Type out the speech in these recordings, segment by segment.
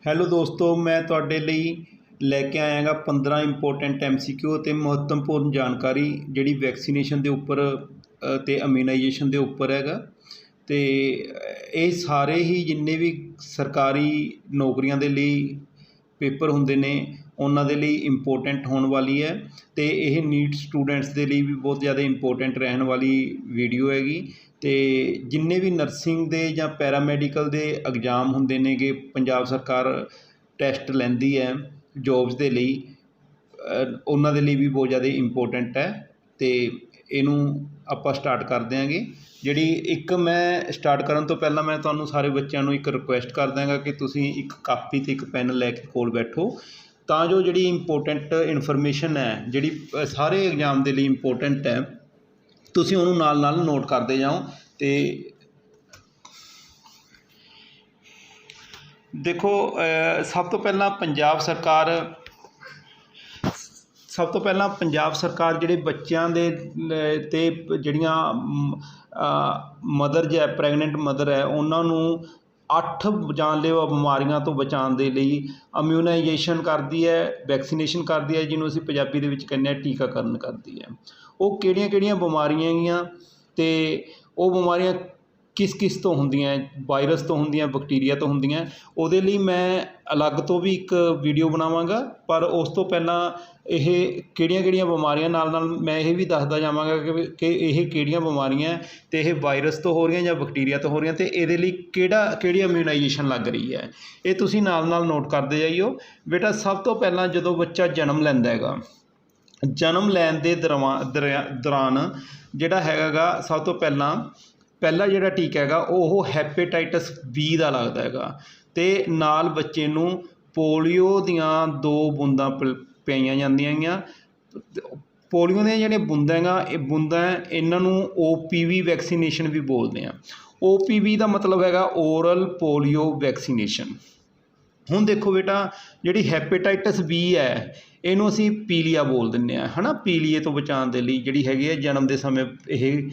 Hello ਦੋਸਤੋ, ਮੈਂ ਤੁਹਾਡੇ ਲਈ ਲੈ ਕੇ ਆਇਆ ਗਾ 15 ਇੰਪੋਰਟੈਂਟ MCQ ਅਤੇ ਮਹੱਤਵਪੂਰਨ ਜਾਣਕਾਰੀ ਜਿਹੜੀ ਵੈਕਸੀਨੇਸ਼ਨ ਦੇ ਉੱਪਰ ਅਤੇ ਇਮਿਊਨਾਈਜੇਸ਼ਨ ਦੇ ਉੱਪਰ ਹੈਗਾ। ਅਤੇ ਇਹ ਸਾਰੇ ਹੀ ਜਿੰਨੇ ਵੀ ਸਰਕਾਰੀ ਨੌਕਰੀਆਂ ਦੇ ਲਈ ਪੇਪਰ ਹੁੰਦੇ ਨੇ ਉਹਨਾਂ ਦੇ ਲਈ ਇੰਪੋਰਟੈਂਟ ਹੋਣ ਵਾਲੀ ਹੈ ਅਤੇ ਇਹ ਨੀਟ ਸਟੂਡੈਂਟਸ ਦੇ ਲਈ ਵੀ ਬਹੁਤ ਜ਼ਿਆਦਾ ਇੰਪੋਰਟੈਂਟ ਰਹਿਣ ਵਾਲੀ ਵੀਡੀਓ ਹੈਗੀ। ਅਤੇ ਜਿੰਨੇ ਵੀ ਨਰਸਿੰਗ ਦੇ ਜਾਂ ਪੈਰਾਮੈਡੀਕਲ ਦੇ ਐਗਜ਼ਾਮ ਹੁੰਦੇ ਨੇਗੇ, ਪੰਜਾਬ ਸਰਕਾਰ ਟੈਸਟ ਲੈਂਦੀ ਹੈ ਜੋਬਸ ਦੇ ਲਈ, ਉਹਨਾਂ ਦੇ ਲਈ ਵੀ ਬਹੁਤ ਜ਼ਿਆਦਾ ਇੰਪੋਰਟੈਂਟ ਹੈ। ਅਤੇ ਇਹਨੂੰ ਆਪਾਂ ਸਟਾਰਟ ਕਰ ਦਿਆਂਗੇ। ਜਿਹੜੀ ਇੱਕ ਮੈਂ ਸਟਾਰਟ ਕਰਨ ਤੋਂ ਪਹਿਲਾਂ ਮੈਂ ਤੁਹਾਨੂੰ ਸਾਰੇ ਬੱਚਿਆਂ ਨੂੰ ਇੱਕ ਰਿਕੁਐਸਟ ਕਰ ਦਿਆਂਗਾ ਕਿ ਤੁਸੀਂ ਇੱਕ ਕਾਪੀ ਅਤੇ ਇੱਕ ਪੈਨ ਲੈ ਕੇ ਕੋਲ ਬੈਠੋ, ਤਾਂ ਜੋ ਜਿਹੜੀ ਇੰਪੋਰਟੈਂਟ ਇਨਫੋਰਮੇਸ਼ਨ ਹੈ ਜਿਹੜੀ ਸਾਰੇ ਐਗਜ਼ਾਮ ਦੇ ਲਈ ਇੰਪੋਰਟੈਂਟ ਹੈ, ਤੁਸੀਂ ਉਹਨੂੰ ਨਾਲ ਨਾਲ ਨੋਟ ਕਰਦੇ ਜਾਓ। ਅਤੇ ਦੇਖੋ, ਸਭ ਤੋਂ ਪਹਿਲਾਂ ਪੰਜਾਬ ਸਰਕਾਰ ਜਿਹੜੇ ਬੱਚਿਆਂ ਦੇ ਅਤੇ ਜਿਹੜੀਆਂ ਮਦਰਜ਼ ਹੈ, ਪ੍ਰੈਗਨੈਂਟ ਮਦਰ ਹੈ, ਉਹਨਾਂ ਨੂੰ 8 ਜਾਨਲੇਵਾ ਬਿਮਾਰੀਆਂ ਤੋਂ ਬਚਾਉਣ ਦੇ ਲਈ ਇਮਿਊਨਾਈਜੇਸ਼ਨ ਕਰਦੀ ਹੈ, ਵੈਕਸੀਨੇਸ਼ਨ ਕਰਦੀ ਹੈ, ਜਿਹਨੂੰ ਅਸੀਂ ਪੰਜਾਬੀ ਦੇ ਵਿੱਚ ਕਹਿੰਦੇ ਹਾਂ ਟੀਕਾਕਰਨ ਕਰਦੀ ਹੈ। ਉਹ ਕਿਹੜੀਆਂ ਕਿਹੜੀਆਂ ਬਿਮਾਰੀਆਂ ਹੈਗੀਆਂ ਅਤੇ ਉਹ ਬਿਮਾਰੀਆਂ ਕਿਸ ਕਿਸ ਤੋਂ ਹੁੰਦੀਆਂ, ਵਾਇਰਸ ਤੋਂ ਹੁੰਦੀਆਂ, ਬੈਕਟੀਰੀਆ ਤੋਂ ਹੁੰਦੀਆਂ, ਉਹਦੇ ਲਈ ਮੈਂ ਅਲੱਗ ਤੋਂ ਵੀ ਇੱਕ ਵੀਡੀਓ ਬਣਾਵਾਂਗਾ। ਪਰ ਉਸ ਤੋਂ ਪਹਿਲਾਂ ਇਹ ਕਿਹੜੀਆਂ ਕਿਹੜੀਆਂ ਬਿਮਾਰੀਆਂ ਨਾਲ ਨਾਲ ਮੈਂ ਇਹ ਵੀ ਦੱਸਦਾ ਜਾਵਾਂਗਾ ਕਿ ਇਹ ਕਿਹੜੀਆਂ ਬਿਮਾਰੀਆਂ ਅਤੇ ਇਹ ਵਾਇਰਸ ਤੋਂ ਹੋ ਰਹੀਆਂ ਜਾਂ ਬੈਕਟੀਰੀਆ ਤੋਂ ਹੋ ਰਹੀਆਂ, ਅਤੇ ਇਹਦੇ ਲਈ ਕਿਹੜੀ ਇਮਿਊਨਾਈਜੇਸ਼ਨ ਲੱਗ ਰਹੀ ਹੈ। ਇਹ ਤੁਸੀਂ ਨਾਲ ਨਾਲ ਨੋਟ ਕਰਦੇ ਜਾਈਓ। ਬੇਟਾ, ਸਭ ਤੋਂ ਪਹਿਲਾਂ ਜਦੋਂ ਬੱਚਾ ਜਨਮ ਲੈਂਦਾ ਹੈਗਾ, ਜਨਮ ਲੈਣ ਦੇ ਦੌਰਾਨ ਜਿਹੜਾ ਹੈਗਾ ਗਾ, ਸਭ ਤੋਂ ਪਹਿਲਾ ਜਿਹੜਾ ਟੀਕਾ ਹੈਗਾ ਉਹ ਹੈਪੇਟਾਈਟਸ B ਦਾ ਲੱਗਦਾ ਹੈਗਾ, ਅਤੇ ਨਾਲ ਬੱਚੇ ਨੂੰ ਪੋਲੀਓ ਦੀਆਂ 2 ਬੂੰਦਾਂ ਪਿਆਈਆਂ ਜਾਂਦੀਆਂ ਹੈਗੀਆਂ। ਪੋਲੀਓ ਦੀਆਂ ਜਿਹੜੀਆਂ ਬੂੰਦਾਂ ਹੈਗਾ, ਇਹ ਬੂੰਦਾਂ ਇਹਨਾਂ ਨੂੰ OPV ਵੈਕਸੀਨੇਸ਼ਨ ਵੀ ਬੋਲਦੇ ਆ। OPV ਦਾ ਮਤਲਬ ਹੈਗਾ ਓਰਲ ਪੋਲੀਓ ਵੈਕਸੀਨੇਸ਼ਨ। ਹੁਣ ਦੇਖੋ ਬੇਟਾ, ਜਿਹੜੀ ਹੈਪੇਟਾਈਟਸ B ਹੈ ਇਹਨੂੰ ਅਸੀਂ ਪੀਲੀਆ ਬੋਲ ਦਿੰਦੇ ਹਾਂ, ਹੈ ਨਾ। ਪੀਲੀਏ ਤੋਂ ਬਚਾਉਣ ਦੇ ਲਈ ਜਿਹੜੀ ਹੈਗੀ ਹੈ ਜਨਮ ਦੇ ਸਮੇਂ ਇਹ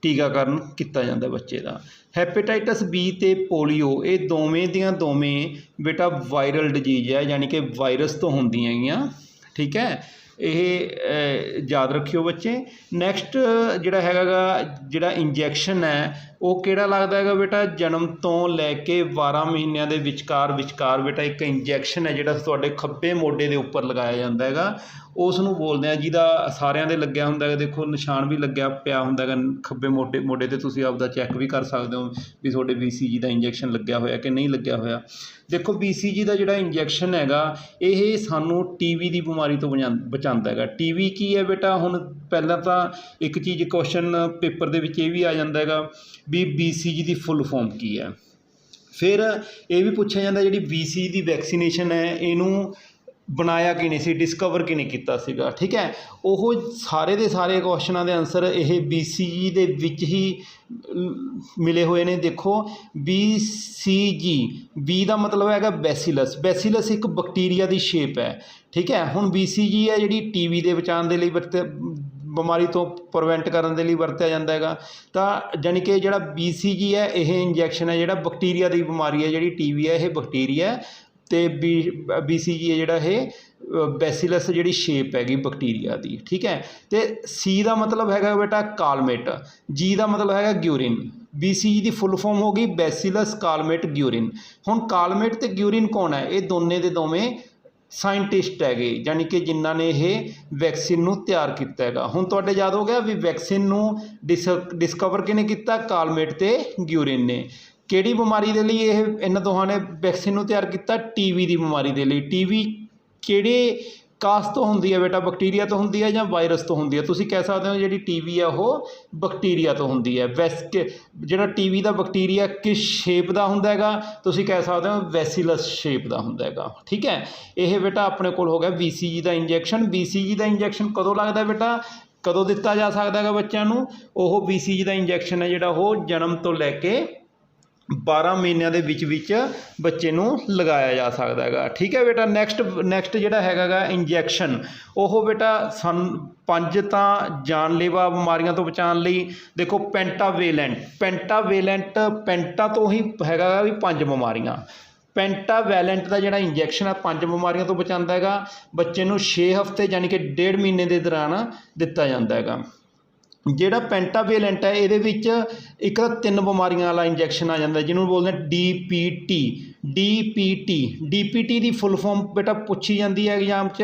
ਟੀਕਾਕਰਨ ਕੀਤਾ ਜਾਂਦਾ ਬੱਚੇ ਦਾ। ਹੈਪੇਟਾਈਟਸ B ਅਤੇ ਪੋਲੀਓ ਇਹ ਦੋਵੇਂ ਦੀਆਂ ਦੋਵੇਂ ਬੇਟਾ ਵਾਇਰਲ ਡਿਜੀਜ਼ ਹੈ, ਯਾਨੀ ਕਿ ਵਾਇਰਸ ਤੋਂ ਹੁੰਦੀਆਂ ਹੈਗੀਆਂ, ਠੀਕ ਹੈ। ਇਹ ਯਾਦ ਰੱਖਿਓ ਬੱਚੇ। ਨੈਕਸਟ ਜਿਹੜਾ ਹੈਗਾ ਗਾ, ਜਿਹੜਾ ਇੰਜੈਕਸ਼ਨ ਹੈ ਉਹ ਕਿਹੜਾ ਲੱਗਦਾ ਹੈਗਾ ਬੇਟਾ, ਜਨਮ ਤੋਂ ਲੈ ਕੇ 12 ਮਹੀਨਿਆਂ ਦੇ ਵਿਚਕਾਰ ਬੇਟਾ ਇੱਕ ਇੰਜੈਕਸ਼ਨ ਹੈ ਜਿਹੜਾ ਤੁਹਾਡੇ ਖੱਬੇ ਮੋਢੇ ਦੇ ਉੱਪਰ ਲਗਾਇਆ ਜਾਂਦਾ ਹੈਗਾ, ਉਸ ਨੂੰ ਬੋਲਦੇ ਆ, ਜਿਹਦਾ ਸਾਰਿਆਂ ਦੇ ਲੱਗਿਆ ਹੁੰਦਾ ਹੈਗਾ। ਦੇਖੋ ਨਿਸ਼ਾਨ ਵੀ ਲੱਗਿਆ ਪਿਆ ਹੁੰਦਾ ਹੈਗਾ ਖੱਬੇ ਮੋਢੇ 'ਤੇ, ਤੁਸੀਂ ਆਪਦਾ ਚੈੱਕ ਵੀ ਕਰ ਸਕਦੇ ਹੋ ਵੀ ਤੁਹਾਡੇ BCG ਦਾ ਇੰਜੈਕਸ਼ਨ ਲੱਗਿਆ ਹੋਇਆ ਕਿ ਨਹੀਂ ਲੱਗਿਆ ਹੋਇਆ। ਦੇਖੋ BCG ਦਾ ਜਿਹੜਾ ਇੰਜੈਕਸ਼ਨ ਹੈਗਾ ਇਹ ਸਾਨੂੰ TB ਦੀ ਬਿਮਾਰੀ ਤੋਂ ਬਚਾਉਂਦਾ ਹੈਗਾ। TB ਕੀ ਹੈ ਬੇਟਾ, ਹੁਣ ਪਹਿਲਾਂ ਤਾਂ ਇੱਕ ਚੀਜ਼ ਕੁਐਸਚਨ ਪੇਪਰ ਦੇ ਵਿੱਚ ਇਹ ਵੀ ਆ ਜਾਂਦਾ ਹੈਗਾ ਵੀ BCG ਦੀ ਫੁੱਲ ਫੋਰਮ ਕੀ ਹੈ। ਫਿਰ ਇਹ ਵੀ ਪੁੱਛਿਆ ਜਾਂਦਾ ਜਿਹੜੀ BCG ਦੀ ਵੈਕਸੀਨੇਸ਼ਨ ਹੈ ਇਹਨੂੰ ਬਣਾਇਆ ਕਿਹਨੇ ਸੀ, ਡਿਸਕਵਰ ਕਿਹਨੇ ਕੀਤਾ ਸੀਗਾ, ਠੀਕ ਹੈ। ਉਹ ਸਾਰੇ ਦੇ ਸਾਰੇ ਕੁਐਸਚਨਾਂ ਦੇ ਆਨਸਰ ਇਹ BCG ਦੇ ਵਿੱਚ ਹੀ ਮਿਲੇ ਹੋਏ ਨੇ। ਦੇਖੋ BCG, B ਦਾ ਮਤਲਬ ਹੈਗਾ ਬੈਸੀਲਸ ਇੱਕ ਬੈਕਟੀਰੀਆ ਦੀ ਸ਼ੇਪ ਹੈ, ਠੀਕ ਹੈ। ਹੁਣ BCG ਹੈ ਜਿਹੜੀ TB ਦੇ ਬਚਾਉਣ ਦੇ ਲਈ ਬਿਮਾਰੀ ਤੋਂ ਪ੍ਰੀਵੈਂਟ ਕਰਨ ਦੇ ਲਈ ਵਰਤਿਆ ਜਾਂਦਾ ਹੈਗਾ। ਤਾਂ ਜਾਣੀ ਕਿ ਜਿਹੜਾ BCG ਹੈ ਇਹ ਇੰਜੈਕਸ਼ਨ ਹੈ ਜਿਹੜਾ ਬੈਕਟੀਰੀਆ ਦੀ ਬਿਮਾਰੀ ਹੈ, ਜਿਹੜੀ TB ਹੈ ਇਹ ਬੈਕਟੀਰੀਆ, ਅਤੇ BCG ਹੈ ਜਿਹੜਾ ਇਹ ਬੈਸੀਲਸ ਜਿਹੜੀ ਸ਼ੇਪ ਹੈਗੀ ਬੈਕਟੀਰੀਆ ਦੀ, ਠੀਕ ਹੈ। ਅਤੇ C ਦਾ ਮਤਲਬ ਹੈਗਾ ਬੇਟਾ ਕਾਲਮੇਟ, G ਦਾ ਮਤਲਬ ਹੈਗਾ ਗਿਊਰਿਨ। BCG ਦੀ ਫੁੱਲ ਫੋਰਮ ਹੋ ਗਈ ਬੈਸੀਲਸ ਕਾਲਮੇਟ ਗਿਊਰਿਨ। ਹੁਣ ਕਾਲਮੇਟ ਅਤੇ ਗਿਊਰਿਨ ਕੌਣ ਹੈ, ਇਹ ਦੋਵੇਂ ਸਾਇੰਟਿਸਟ ਹੈਗੇ, ਯਾਨੀ ਕਿ ਜਿਨ੍ਹਾਂ ਨੇ ਇਹ ਵੈਕਸੀਨ ਨੂੰ ਤਿਆਰ ਕੀਤਾ ਹੈਗਾ। ਹੁਣ ਤੁਹਾਡੇ ਯਾਦ ਹੋ ਗਿਆ ਵੀ ਵੈਕਸੀਨ ਨੂੰ ਡਿਸਕਵਰ ਕਿਹਨੇ ਕੀਤਾ, ਕਾਲਮੇਟ ਅਤੇ ਗਿਊਰਿਨ ਨੇ। ਕਿਹੜੀ ਬਿਮਾਰੀ ਦੇ ਲਈ ਇਹਨਾਂ ਦੋਹਾਂ ਨੇ ਵੈਕਸੀਨ ਨੂੰ ਤਿਆਰ ਕੀਤਾ, TB ਦੀ ਬਿਮਾਰੀ ਦੇ ਲਈ। TB ਕਿਹੜੇ ਕਾਸ ਤੋਂ ਹੁੰਦੀ ਹੈ ਬੇਟਾ, ਬੈਕਟੀਰੀਆ ਤੋਂ ਹੁੰਦੀ ਹੈ ਜਾਂ ਵਾਇਰਸ ਤੋਂ ਹੁੰਦੀ ਹੈ। ਤੁਸੀਂ ਕਹਿ ਸਕਦੇ ਹੋ ਜਿਹੜੀ TB ਹੈ ਉਹ ਬੈਕਟੀਰੀਆ ਤੋਂ ਹੁੰਦੀ ਹੈ। ਜਿਹੜਾ TB ਦਾ ਬੈਕਟੀਰੀਆ ਕਿਸ ਸ਼ੇਪ ਦਾ ਹੁੰਦਾ ਹੈਗਾ, ਤੁਸੀਂ ਕਹਿ ਸਕਦੇ ਹੋ ਵੈਸੀਲਸ ਸ਼ੇਪ ਦਾ ਹੁੰਦਾ ਹੈਗਾ, ਠੀਕ ਹੈ। ਇਹ ਬੇਟਾ ਆਪਣੇ ਕੋਲ ਹੋ ਗਿਆ BCG ਦਾ ਇੰਜੈਕਸ਼ਨ। BCG ਦਾ ਇੰਜੈਕਸ਼ਨ ਕਦੋਂ ਲੱਗਦਾ ਬੇਟਾ, ਕਦੋਂ ਦਿੱਤਾ ਜਾ ਸਕਦਾ ਹੈਗਾ ਬੱਚਿਆਂ ਨੂੰ, ਉਹ BCG ਦਾ ਇੰਜੈਕਸ਼ਨ ਹੈ ਜਿਹੜਾ ਉਹ ਜਨਮ ਤੋਂ ਲੈ ਕੇ 12 ਮਹੀਨਿਆਂ ਦੇ ਵਿੱਚ ਬੱਚੇ ਨੂੰ ਲਗਾਇਆ ਜਾ ਸਕਦਾ ਹੈਗਾ, ਠੀਕ ਹੈ ਬੇਟਾ। ਨੈਕਸਟ ਜਿਹੜਾ ਹੈਗਾ ਗਾ ਇੰਜੈਕਸ਼ਨ, ਉਹ ਬੇਟਾ 5 ਤਾਂ ਜਾਨਲੇਵਾ ਬਿਮਾਰੀਆਂ ਤੋਂ ਬਚਾਉਣ ਲਈ। ਦੇਖੋ ਪੈਂਟਾ ਤੋਂ ਹੀ ਹੈਗਾ ਵੀ 5 ਬਿਮਾਰੀਆਂ। ਪੈਂਟਾਵੈਲੈਂਟ ਦਾ ਜਿਹੜਾ ਇੰਜੈਕਸ਼ਨ ਆ 5 ਬਿਮਾਰੀਆਂ ਤੋਂ ਬਚਾਉਂਦਾ ਹੈਗਾ। ਬੱਚੇ ਨੂੰ 6 ਹਫ਼ਤੇ ਯਾਨੀ ਕਿ 1.5 ਮਹੀਨੇ ਦੇ ਦੌਰਾਨ ਦਿੱਤਾ ਜਾਂਦਾ ਹੈਗਾ। ਜਿਹੜਾ ਪੈਂਟਾਵੇਲੈਂਟ ਹੈ ਇਹਦੇ ਵਿੱਚ ਇੱਕ ਤਾਂ 3 ਬਿਮਾਰੀਆਂ ਵਾਲਾ ਇੰਜੈਕਸ਼ਨ ਆ ਜਾਂਦਾ ਜਿਹਨੂੰ ਬੋਲਦੇ DPT। DPT ਦੀ ਫੁੱਲ ਫਾਰਮ ਬੇਟਾ ਪੁੱਛੀ ਜਾਂਦੀ ਹੈ ਐਗਜ਼ਾਮ 'ਚ,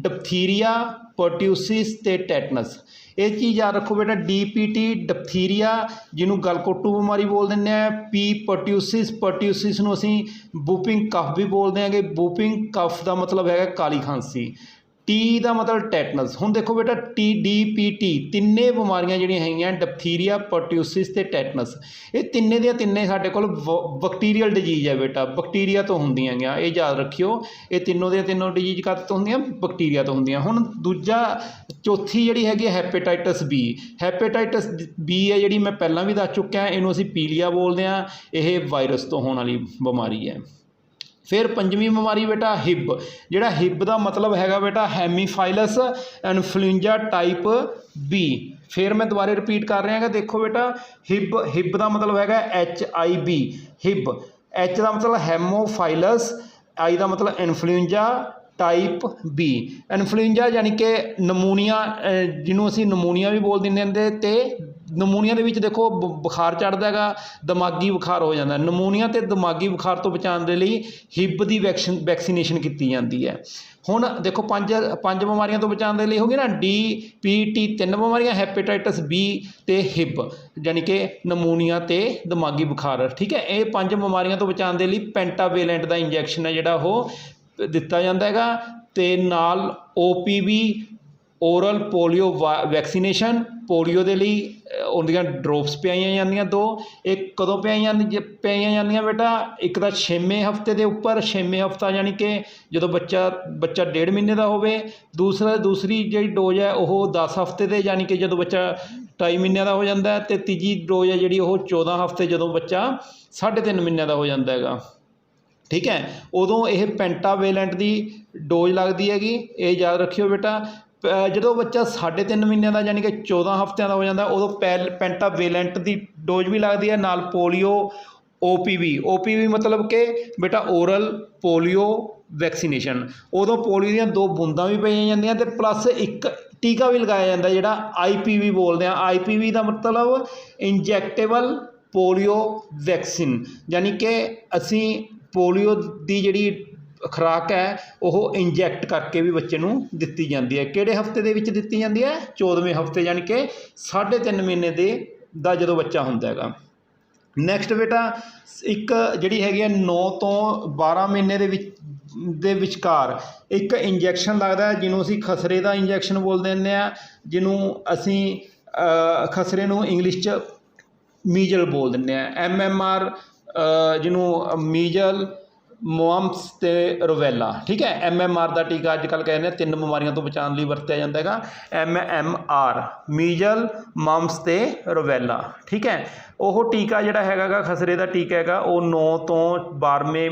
ਡਿਪਥੀਰੀਆ, ਪਰਟਿਊਸਿਸ ਤੇ ਟੈਟਨਸ। ਇਹ ਚੀਜ਼ ਯਾਦ ਰੱਖੋ ਬੇਟਾ, DPT ਡਿਪਥੀਰੀਆ ਜਿਹਨੂੰ ਗਲਘੋਟੂ ਬਿਮਾਰੀ ਬੋਲ ਦਿੰਦੇ ਆ, ਪਰਟਿਊਸਿਸ ਨੂੰ ਅਸੀਂ ਵੂਪਿੰਗ ਕਫ ਵੀ ਬੋਲਦੇ ਹੈਗੇ। ਵੂਪਿੰਗ ਕਫ ਦਾ ਮਤਲਬ ਹੈਗਾ ਕਾਲੀ ਖਾਂਸੀ। ਟੀ ਦਾ ਮਤਲਬ ਟੈਟਨਸ। ਹੁਣ ਦੇਖੋ ਬੇਟਾ DPT ਤਿੰਨੇ ਬਿਮਾਰੀਆਂ ਜਿਹੜੀਆਂ ਹੈਗੀਆਂ ਡਿਪਥੀਰੀਆ, ਪਰਟਿਊਸਿਸ ਤੇ ਟੈਟਨਸ, ਇਹ ਤਿੰਨੇ ਦੀਆਂ ਤਿੰਨੇ ਸਾਡੇ ਕੋਲ ਬੈਕਟੀਰੀਅਲ ਡਿਜੀਜ਼ ਹੈ ਬੇਟਾ, ਬੈਕਟੀਰੀਆ ਤੋਂ ਹੁੰਦੀਆਂ ਹੈਗੀਆਂ। ਇਹ ਯਾਦ ਰੱਖਿਓ, ਇਹ ਤਿੰਨੋਂ ਦੀਆਂ ਤਿੰਨੋਂ ਡਿਜੀਜ਼ ਕਾਹਦੇ ਤੋਂ ਹੁੰਦੀਆਂ? ਬੈਕਟੀਰੀਆ ਤੋਂ ਹੁੰਦੀਆਂ। ਹੁਣ ਚੌਥੀ ਜਿਹੜੀ ਹੈਗੀ ਹੈਪੇਟਾਈਟਸ B। ਹੈਪੇਟਾਈਟਸ B ਹੈ ਜਿਹੜੀ ਮੈਂ ਪਹਿਲਾਂ ਵੀ ਦੱਸ ਚੁੱਕਿਆ, ਇਹਨੂੰ ਅਸੀਂ ਪੀਲੀਆ ਬੋਲਦੇ ਹਾਂ। ਇਹ ਵਾਇਰਸ ਤੋਂ ਹੋਣ ਵਾਲੀ ਬਿਮਾਰੀ ਹੈ। फिर पंजवीं बीमारी बेटा हिब। जिहड़ा हिब का मतलब हैगा बेटा हैमीफाइलस इन्फ्लुएंजा टाइप B। फिर मैं दोबारा रिपीट कर रहा, देखो बेटा हिब का मतलब हैगा HIV। हिब, H का मतलब हैमोफाइलस, I का मतलब इन्फ्लुएंजा टाइप B। इन्फ्लुएंजा यानी कि नमूनिया, जिन्हों असीं नमूनिया भी बोल दिंदे ते नमूनिया दे विच देखो बुखार चढ़दा हैगा, दिमागी बुखार हो जाता। नमूनिया ते दिमागी बुखार तो बचाने के लिए हिब की वैक्सीनेशन की जाती है। हुण देखो पंज बीमारियों तो बचाने के लिए हो गई ना, DPT 3 बीमारियां, हैपेटाइटिस B ते हिब यानी कि नमूनिया ते दिमागी बुखार। ठीक है, ये 5 बीमारियों तो बचाने के लिए पेंटावेलेंट का इंजैक्शन है जिहड़ा वो दिता जाता हैगा। ते नाल OPV oral polio vaccination, polio के लिए उनदियां ड्रोप्स पियाई जांदियां 2। एक कदों पियाई जांदियां बेटा? एक तो 6वें हफ्ते के उपर, 6वें हफ्ता यानी कि जो बच्चा 1.5 महीने का होवे। दूसरी जी डोज है वह 10 हफ्ते के यानी कि जो बच्चा 2.5 महीने का हो जाता है। तो तीजी डोज है जी 14 हफ्ते जो बच्चा 3.5 महीने का हो जाता है। ठीक है, उदों यह पेंटावेलेंट की डोज लगती हैगी, ये याद रखियो बेटा। जो बच्चा 3.5 महीने का यानी कि 14 हफ्तियां का हो जाता है, उदों पेंटावेलेंट की डोज भी लगती है, नाल पोलियो OPV मतलब कि बेटा ओरल पोलियो वैक्सीनेशन। उदों पोलियो दीयां 2 बूंदां भी पाई जांदियां ते प्लस एक टीका भी लगाया जाता है जिहड़ा IPV बोलते हैं। IPV का मतलब इंजैक्टेबल पोलियो वैक्सीन, यानी कि असी पोलियो की जिहड़ी खुराक है वह इंजैक्ट करके भी बच्चे नूं दित्ती जाती है। किहड़े हफ्ते दे विच दित्ती जाती है? 14वें हफ्ते यानी कि 3.5 महीने दा जो बच्चा हुंदा हैगा। नैक्सट बेटा एक जिहड़ी हैगी 9 तो 12 महीने दे विचकार एक इंजैक्शन लगता है जिन्हों असीं खसरे का इंजैक्शन बोल दिंदे आ, जिन्हों असीं खसरे नूं इंग्लिश च मीजल बोल दिंदे आ। MMR जिन्हों मीजल, मम्स ते रूबेला। ठीक है, MMR का टीका अजकल कहते हैं 3 बीमारियों तो बचाने लिए वरत्या जाता है। MMR मीजल, मम्स ते रूबेला। ठीक है, वह टीका जिहड़ा हैगा खसरे का टीका हैगा वो 9 तो 12वें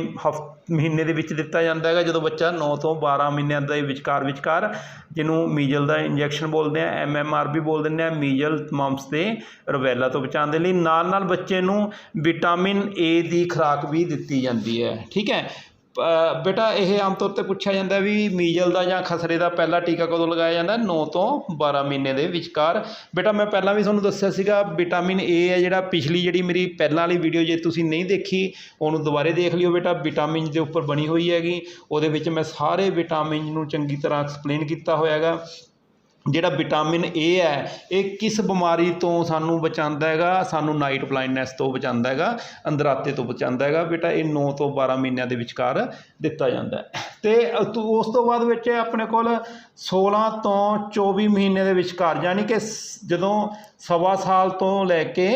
महीने के विच दिता जाता है। जो बच्चा 9 तो 12 महीनों के विचकार जिन्हों मीजल का इंजैक्शन बोलते हैं, MMR भी बोल देंगे, मीजल, मम्स ते रूबेला तो बचाने लिए नाल बच्चे नूं विटामिन A की खुराक भी दी जाती है। ठीक है बेटा, यह आम तौर पर पूछा जाता है भी मीजल का या खसरे का पहला टीका कदों लगाया जाता है? 9 तो 12 महीने के विचकार। बेटा मैं पहला भी तुहानूं दस्सिया सीगा विटामिन A है जिहड़ा पिछली जी मेरी पहला वाली वीडियो जे तुसीं नहीं देखी उन्होंने दोबारे देख लियो बेटा, विटामिन के उपर बनी हुई हैगी। उहदे विच मैं सारे विटामिन नूं चंगी तरह एक्सप्लेन किया होया हैगा। जिहड़ा विटामिन A है ये किस बीमारी तो सानू बचाता हैगा? सानू नाइट ब्लाइंडनैस तो बचाता हैगा, अंधराते तो बचाता हैगा बेटा। ये 9 तो 12 महीनों के विचकार दिता जाता है। तो उस तो बाद विच अपने कोल 16 तो 24 महीने के विचकार यानी कि जदों 1.25 साल तो लैके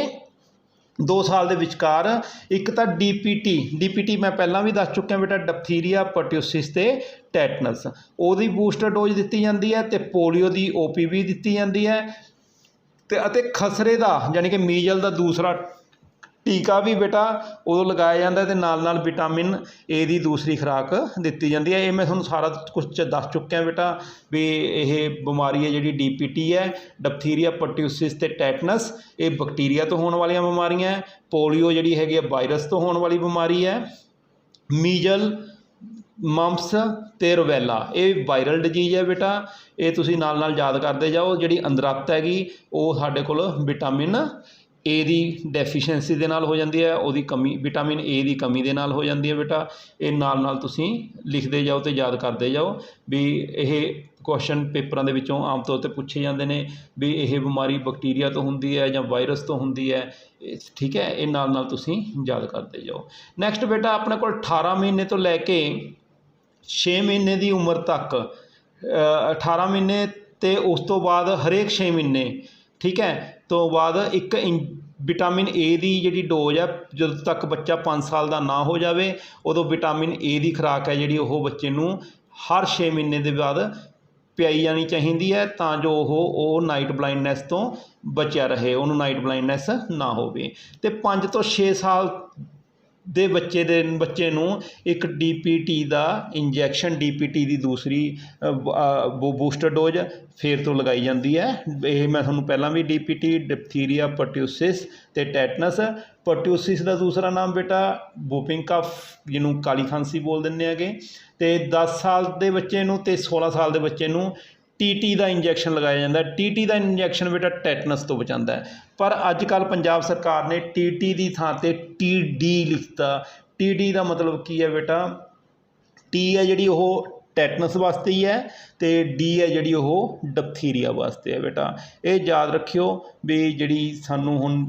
2 साल के विचकार एक तो DPT मैं पहला भी दस चुकिया बेटा, डिप्थीरिया, परट्यूसिस ते टैटनस, उहदी बूस्टर डोज दी जाती है। तो पोलियो की OPV दी जाती है। तो खसरे का यानी कि मीजल का दूसरा टीका भी बेटा उदों लगाया जाता है। तो नाल विटामिन A की दूसरी खुराक दी जाती है। ये मैं तुहानूं सारा कुछ दस चुकिया बेटा भी ये बीमारी है जी DPT है, डिप्थीरिया, परट्यूसिस ते टैटनस, ये बैक्टीरिया तो होने वाली बीमारियां है। पोलियो जी हैगी वायरस तो होने वाली बीमारी है। ਮੀਜ਼ਲ, ਮੰਪਸ ਤੇ ਰੁਬੈਲਾ, ਇਹ ਵਾਇਰਲ ਡਿਜੀਜ਼ ਹੈ ਬੇਟਾ। ਇਹ ਤੁਸੀਂ ਨਾਲ ਨਾਲ ਯਾਦ ਕਰਦੇ ਜਾਓ। ਜਿਹੜੀ ਅੰਦਰਤ ਹੈਗੀ ਉਹ ਸਾਡੇ ਕੋਲ ਵਿਟਾਮਿਨ ਏ ਦੀ ਡੈਫੀਸ਼ੀਐਂਸੀ ਦੇ ਨਾਲ ਹੋ ਜਾਂਦੀ ਹੈ, ਉਹਦੀ ਕਮੀ, ਵਿਟਾਮਿਨ ਏ ਦੀ ਕਮੀ ਦੇ ਨਾਲ ਹੋ ਜਾਂਦੀ ਹੈ ਬੇਟਾ। ਇਹ ਨਾਲ ਨਾਲ ਤੁਸੀਂ ਲਿਖਦੇ ਜਾਓ ਅਤੇ ਯਾਦ ਕਰਦੇ ਜਾਓ ਵੀ ਇਹ ਕੁਐਸਚਨ ਪੇਪਰਾਂ ਦੇ ਵਿੱਚੋਂ ਆਮ ਤੌਰ 'ਤੇ ਪੁੱਛੇ ਜਾਂਦੇ ਨੇ ਵੀ ਇਹ ਬਿਮਾਰੀ ਬੈਕਟੀਰੀਆ ਤੋਂ ਹੁੰਦੀ ਹੈ ਜਾਂ ਵਾਇਰਸ ਤੋਂ ਹੁੰਦੀ ਹੈ। ਠੀਕ ਹੈ, ਇਹ ਨਾਲ ਨਾਲ ਤੁਸੀਂ ਯਾਦ ਕਰਦੇ ਜਾਓ। ਨੈਕਸਟ ਬੇਟਾ ਆਪਣੇ ਕੋਲ 18 ਮਹੀਨੇ ਤੋਂ ਲੈ ਕੇ 6 ਮਹੀਨੇ ਦੀ ਉਮਰ ਤੱਕ, 18 ਮਹੀਨੇ ਅਤੇ ਉਸ ਤੋਂ ਬਾਅਦ ਹਰੇਕ 6 ਮਹੀਨੇ, ਠੀਕ ਹੈ, ਤੋਂ ਬਾਅਦ ਇੱਕ ਵਿਟਾਮਿਨ ਏ ਦੀ ਜਿਹੜੀ ਡੋਜ਼ ਹੈ, ਜਦੋਂ ਤੱਕ ਬੱਚਾ 5 ਸਾਲ ਦਾ ਨਾ ਹੋ ਜਾਵੇ ਉਦੋਂ ਵਿਟਾਮਿਨ ਏ ਦੀ ਖੁਰਾਕ ਹੈ ਜਿਹੜੀ ਉਹ ਬੱਚੇ ਨੂੰ ਹਰ 6 ਮਹੀਨੇ ਦੇ ਬਾਅਦ ਪਿਆਈ ਜਾਣੀ ਚਾਹੀਦੀ ਹੈ, ਤਾਂ ਜੋ ਉਹ ਨਾਈਟ ਬਲਾਈਂਡਨੈਸ ਤੋਂ ਬਚਿਆ ਰਹੇ, ਉਹਨੂੰ ਨਾਈਟ ਬਲਾਈਂਡਨੈਸ ਨਾ ਹੋਵੇ। ਅਤੇ 5 ਤੋਂ 6 ਸਾਲ ਦੇ ਬੱਚੇ ਨੂੰ ਇੱਕ DPT ਦਾ ਇੰਜੈਕਸ਼ਨ, DPT ਦੀ ਦੂਸਰੀ ਬੂਸਟਰ ਡੋਜ਼ ਫਿਰ ਤੋਂ ਲਗਾਈ ਜਾਂਦੀ ਹੈ। ਇਹ ਮੈਂ ਤੁਹਾਨੂੰ ਪਹਿਲਾਂ ਵੀ DPT, ਡਿਪਥੀਰੀਆ, ਪਰਟਿਊਸਿਸ ਅਤੇ ਟੈਟਨਸ। ਪਰਟਿਊਸਿਸ ਦਾ ਦੂਸਰਾ ਨਾਮ ਬੇਟਾ ਵੂਪਿੰਗ ਕਫ, ਜਿਹਨੂੰ ਕਾਲੀ ਖਾਂਸੀ ਬੋਲ ਦਿੰਦੇ ਹੈਗੇ। ਅਤੇ 10 ਸਾਲ ਦੇ ਬੱਚੇ ਨੂੰ ਅਤੇ 16 ਸਾਲ ਦੇ ਬੱਚੇ ਨੂੰ TT ਦਾ ਇੰਜੈਕਸ਼ਨ ਲਗਾਇਆ ਜਾਂਦਾ। TT ਦਾ ਇੰਜੈਕਸ਼ਨ ਬੇਟਾ ਟੈਟਨਸ ਤੋਂ ਬਚਾਉਂਦਾ ਹੈ, ਪਰ ਅੱਜ ਕੱਲ੍ਹ ਪੰਜਾਬ ਸਰਕਾਰ ਨੇ TT ਦੀ ਥਾਂ 'ਤੇ TD ਲਿਖਤਾ। TD ਦਾ ਮਤਲਬ ਕੀ ਹੈ ਬੇਟਾ? T ਹੈ ਜਿਹੜੀ ਉਹ ਟੈਟਨਸ ਵਾਸਤੇ ਹੀ ਹੈ, ਅਤੇ D ਹੈ ਜਿਹੜੀ ਉਹ ਡਿਪਥੀਰੀਆ ਵਾਸਤੇ ਹੈ ਬੇਟਾ। ਇਹ ਯਾਦ ਰੱਖਿਓ ਵੀ ਜਿਹੜੀ ਸਾਨੂੰ ਹੁਣ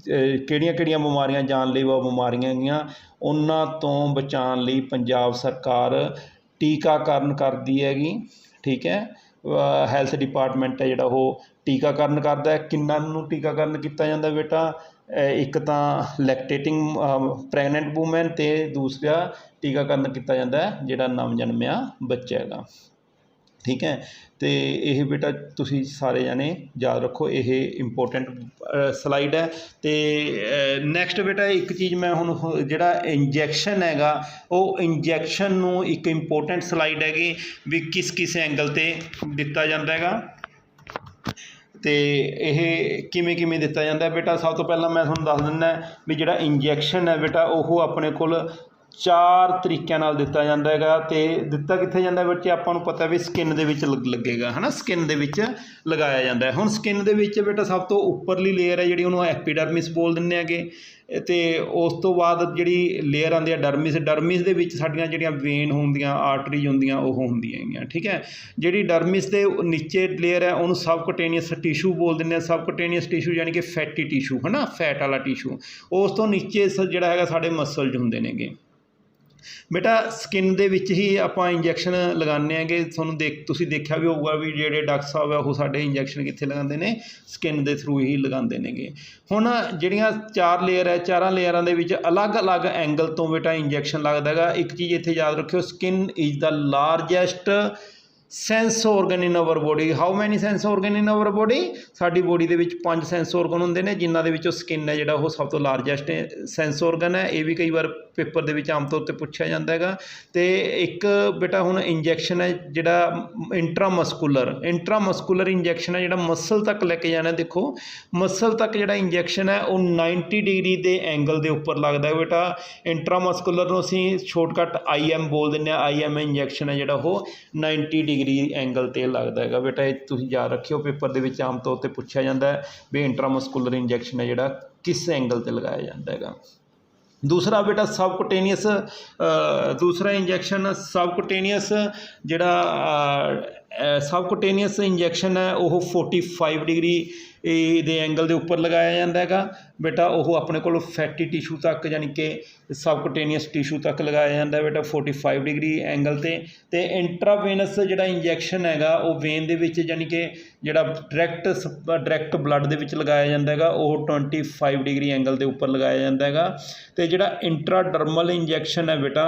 ਕਿਹੜੀਆਂ ਕਿਹੜੀਆਂ ਬਿਮਾਰੀਆਂ, ਜਾਨਲੇਵਾ ਬਿਮਾਰੀਆਂ ਹੈਗੀਆਂ, ਉਹਨਾਂ ਤੋਂ ਬਚਾਉਣ ਲਈ ਪੰਜਾਬ ਸਰਕਾਰ ਟੀਕਾਕਰਨ ਕਰਦੀ ਹੈਗੀ। ਠੀਕ ਹੈ, ਹੈਲਥ ਡਿਪਾਰਟਮੈਂਟ ਹੈ ਜਿਹੜਾ ਉਹ ਟੀਕਾਕਰਨ ਕਰਦਾ। ਕਿੰਨਾਂ ਨੂੰ ਟੀਕਾਕਰਨ ਕੀਤਾ ਜਾਂਦਾ ਬੇਟਾ? ਇੱਕ ਤਾਂ ਲੈਕਟੇਟਿੰਗ ਪ੍ਰੈਗਨੈਂਟ ਵੂਮੈਨ, ਅਤੇ ਦੂਸਰਾ ਟੀਕਾਕਰਨ ਕੀਤਾ ਜਾਂਦਾ ਜਿਹੜਾ ਨਵਜਨਮਿਆ ਬੱਚਾ ਹੈਗਾ। ਠੀਕ ਹੈ, ਅਤੇ ਇਹ ਬੇਟਾ ਤੁਸੀਂ ਸਾਰੇ ਜਾਣੇ ਯਾਦ ਰੱਖੋ, ਇਹ ਇੰਪੋਰਟੈਂਟ ਸਲਾਈਡ ਹੈ। ਅਤੇ ਨੈਕਸਟ ਬੇਟਾ ਇੱਕ ਚੀਜ਼ ਮੈਂ ਹੁਣ, ਜਿਹੜਾ ਇੰਜੈਕਸ਼ਨ ਹੈਗਾ, ਉਹ ਇੰਜੈਕਸ਼ਨ ਨੂੰ ਇੱਕ ਇੰਪੋਰਟੈਂਟ ਸਲਾਈਡ ਹੈਗੀ ਵੀ ਕਿਸ ਕਿਸ ਐਂਗਲ 'ਤੇ ਦਿੱਤਾ ਜਾਂਦਾ ਹੈਗਾ ਅਤੇ ਇਹ ਕਿਵੇਂ ਕਿਵੇਂ ਦਿੱਤਾ ਜਾਂਦਾ ਬੇਟਾ। ਸਭ ਤੋਂ ਪਹਿਲਾਂ ਮੈਂ ਤੁਹਾਨੂੰ ਦੱਸ ਦਿੰਦਾ ਵੀ ਜਿਹੜਾ ਇੰਜੈਕਸ਼ਨ ਹੈ ਬੇਟਾ, ਉਹ ਆਪਣੇ ਕੋਲ 4 ਤਰੀਕਿਆਂ ਨਾਲ ਦਿੱਤਾ ਜਾਂਦਾ ਹੈਗਾ। ਅਤੇ ਦਿੱਤਾ ਕਿੱਥੇ ਜਾਂਦਾ ਬੱਚੇ? ਆਪਾਂ ਨੂੰ ਪਤਾ ਵੀ ਸਕਿਨ ਦੇ ਵਿੱਚ ਲੱਗੇਗਾ, ਹੈ ਨਾ, ਸਕਿਨ ਦੇ ਵਿੱਚ ਲਗਾਇਆ ਜਾਂਦਾ ਹੈ। ਹੁਣ ਸਕਿਨ ਦੇ ਵਿੱਚ ਬੇਟਾ ਸਭ ਤੋਂ ਉੱਪਰਲੀ ਲੇਅਰ ਹੈ ਜਿਹੜੀ, ਉਹਨੂੰ ਐਪੀਡਰਮਿਸ ਬੋਲ ਦਿੰਦੇ ਹੈਗੇ। ਅਤੇ ਉਸ ਤੋਂ ਬਾਅਦ ਜਿਹੜੀ ਲੇਅਰ ਆਉਂਦੀ ਹੈ ਡਰਮਿਸ। ਡਰਮਿਸ ਦੇ ਵਿੱਚ ਸਾਡੀਆਂ ਜਿਹੜੀਆਂ ਵੇਨ ਹੁੰਦੀਆਂ, ਆਰਟਰੀਜ਼ ਹੁੰਦੀਆਂ, ਉਹ ਹੁੰਦੀਆਂ ਹੈਗੀਆਂ। ਠੀਕ ਹੈ, ਜਿਹੜੀ ਡਰਮਿਸ ਦੇ ਨੀਚੇ ਲੇਅਰ ਹੈ ਉਹਨੂੰ ਸਬਕੁਟੇਨੀਅਸ ਟਿਸ਼ੂ ਬੋਲ ਦਿੰਦੇ ਆ। ਸਬਕੁਟੇਨੀਅਸ ਟਿਸ਼ੂ ਯਾਨੀ ਕਿ ਫੈਟੀ ਟਿਸ਼ੂ, ਹੈ ਨਾ, ਫੈਟ ਵਾਲਾ ਟਿਸ਼ੂ। ਉਸ ਤੋਂ ਨੀਚੇ ਜਿਹੜਾ ਹੈਗਾ ਸਾਡੇ ਮਸਲਜ਼ ਹੁੰਦੇ ਨੇਗੇ ਬੇਟਾ। ਸਕਿਨ ਦੇ ਵਿੱਚ ਹੀ ਆਪਾਂ ਇੰਜੈਕਸ਼ਨ ਲਗਾਉਂਦੇ ਹੈਗੇ। ਤੁਸੀਂ ਦੇਖਿਆ ਵੀ ਹੋਊਗਾ ਵੀ ਜਿਹੜੇ ਡਾਕਟਰ ਸਾਹਿਬ ਆ ਉਹ ਸਾਡੇ ਇੰਜੈਕਸ਼ਨ ਕਿੱਥੇ ਲਗਾਉਂਦੇ ਨੇ? ਸਕਿਨ ਦੇ ਥਰੂ ਹੀ ਲਗਾਉਂਦੇ ਨੇਗੇ। ਹੁਣ ਜਿਹੜੀਆਂ 4 ਲੇਅਰ ਹੈ, 4 ਲੇਅਰਾਂ ਦੇ ਵਿੱਚ ਅਲੱਗ-ਅਲੱਗ ਐਂਗਲ ਤੋਂ ਬੇਟਾ ਇੰਜੈਕਸ਼ਨ ਲੱਗਦਾ ਹੈਗਾ। ਇੱਕ ਚੀਜ਼ ਇੱਥੇ ਯਾਦ ਰੱਖਿਓ, skin is the largest sense Oregon in our body. How many sense Oregon in our body? ਸਾਡੀ ਬੋਡੀ ਦੇ ਵਿੱਚ 5 ਸੈਂਸ ਔਰਗਨ ਹੁੰਦੇ ਨੇ, ਜਿਨ੍ਹਾਂ ਦੇ ਵਿੱਚੋਂ ਸਕਿਨ ਹੈ ਜਿਹੜਾ ਉਹ ਸਭ ਤੋਂ ਲਾਰਜੈਸਟ ਸੈਂਸ ਔਰਗਨ ਹੈ। ਇਹ ਵੀ ਕਈ ਵਾਰ ਪੇਪਰ ਦੇ ਵਿੱਚ ਆਮ ਤੌਰ 'ਤੇ ਪੁੱਛਿਆ ਜਾਂਦਾ ਹੈਗਾ। ਅਤੇ ਇੱਕ ਬੇਟਾ ਹੁਣ ਇੰਜੈਕਸ਼ਨ ਹੈ ਜਿਹੜਾ ਇੰਟਰਾਮਸਕੂਲਰ ਇੰਜੈਕਸ਼ਨ ਹੈ, ਜਿਹੜਾ ਮਸਲ ਤੱਕ ਲੈ ਕੇ ਜਾਣਾ। ਦੇਖੋ ਮਸਲ ਤੱਕ ਜਿਹੜਾ ਇੰਜੈਕਸ਼ਨ ਹੈ ਉਹ 90 ਡਿਗਰੀ ਦੇ ਐਂਗਲ ਦੇ ਉੱਪਰ ਲੱਗਦਾ ਹੈ ਬੇਟਾ। ਇੰਟਰਾਮਸਕੂਲਰ ਨੂੰ ਅਸੀਂ ਸ਼ੋਰਟਕੱਟ IM ਬੋਲ ਦਿੰਦੇ ਹਾਂ। IM ਇੰਜੈਕਸ਼ਨ ਹੈ ਜਿਹੜਾ ਉਹ 90 ਡਿਗਰੀ ਐਂਗਲ 'ਤੇ ਲੱਗਦਾ ਹੈਗਾ ਬੇਟਾ। ਇਹ ਤੁਸੀਂ ਯਾਦ ਰੱਖਿਓ, ਪੇਪਰ ਦੇ ਵਿੱਚ ਆਮ ਤੌਰ 'ਤੇ ਪੁੱਛਿਆ ਜਾਂਦਾ ਹੈ ਵੀ ਇੰਟਰਾਮਸਕੂਲਰ ਇੰਜੈਕਸ਼ਨ ਹੈ ਜਿਹੜਾ ਕਿਸ ਐਂਗਲ 'ਤੇ ਲਗਾਇਆ ਜਾਂਦਾ ਹੈਗਾ। ਦੂਸਰਾ ਬੇਟਾ ਸਬਕੁਟੇਨੀਅਸ, ਦੂਸਰਾ ਇੰਜੈਕਸ਼ਨ ਸਬਕੁਟੇਨੀਅਸ, ਜਿਹੜਾ ਸਬਕੁਟੇਨੀਅਸ ਇੰਜੈਕਸ਼ਨ ਹੈ ਉਹ 45 ਡਿਗਰੀ ਦੇ ਐਂਗਲ ਦੇ ਉੱਪਰ ਲਗਾਇਆ ਜਾਂਦਾ ਹੈਗਾ ਬੇਟਾ। ਉਹ ਆਪਣੇ ਕੋਲ ਫੈਟੀ ਟਿਸ਼ੂ ਤੱਕ, ਯਾਨੀ ਕਿ ਸਬਕੁਟੇਨੀਅਸ ਟਿਸ਼ੂ ਤੱਕ ਲਗਾਇਆ ਜਾਂਦਾ ਬੇਟਾ 45 ਡਿਗਰੀ ਐਂਗਲ 'ਤੇ। ਅਤੇ ਇੰਟਰਾਵੇਨਸ ਜਿਹੜਾ ਇੰਜੈਕਸ਼ਨ ਹੈਗਾ ਉਹ ਵੇਨ ਦੇ ਵਿੱਚ, ਯਾਨੀ ਕਿ ਜਿਹੜਾ ਡਾਇਰੈਕਟ ਬਲੱਡ ਦੇ ਵਿੱਚ ਲਗਾਇਆ ਜਾਂਦਾ ਹੈਗਾ, ਉਹ 25 ਡਿਗਰੀ ਐਂਗਲ ਦੇ ਉੱਪਰ ਲਗਾਇਆ ਜਾਂਦਾ ਹੈਗਾ। ਅਤੇ ਜਿਹੜਾ ਇੰਟਰਾਡਰਮਲ ਇੰਜੈਕਸ਼ਨ ਹੈ ਬੇਟਾ,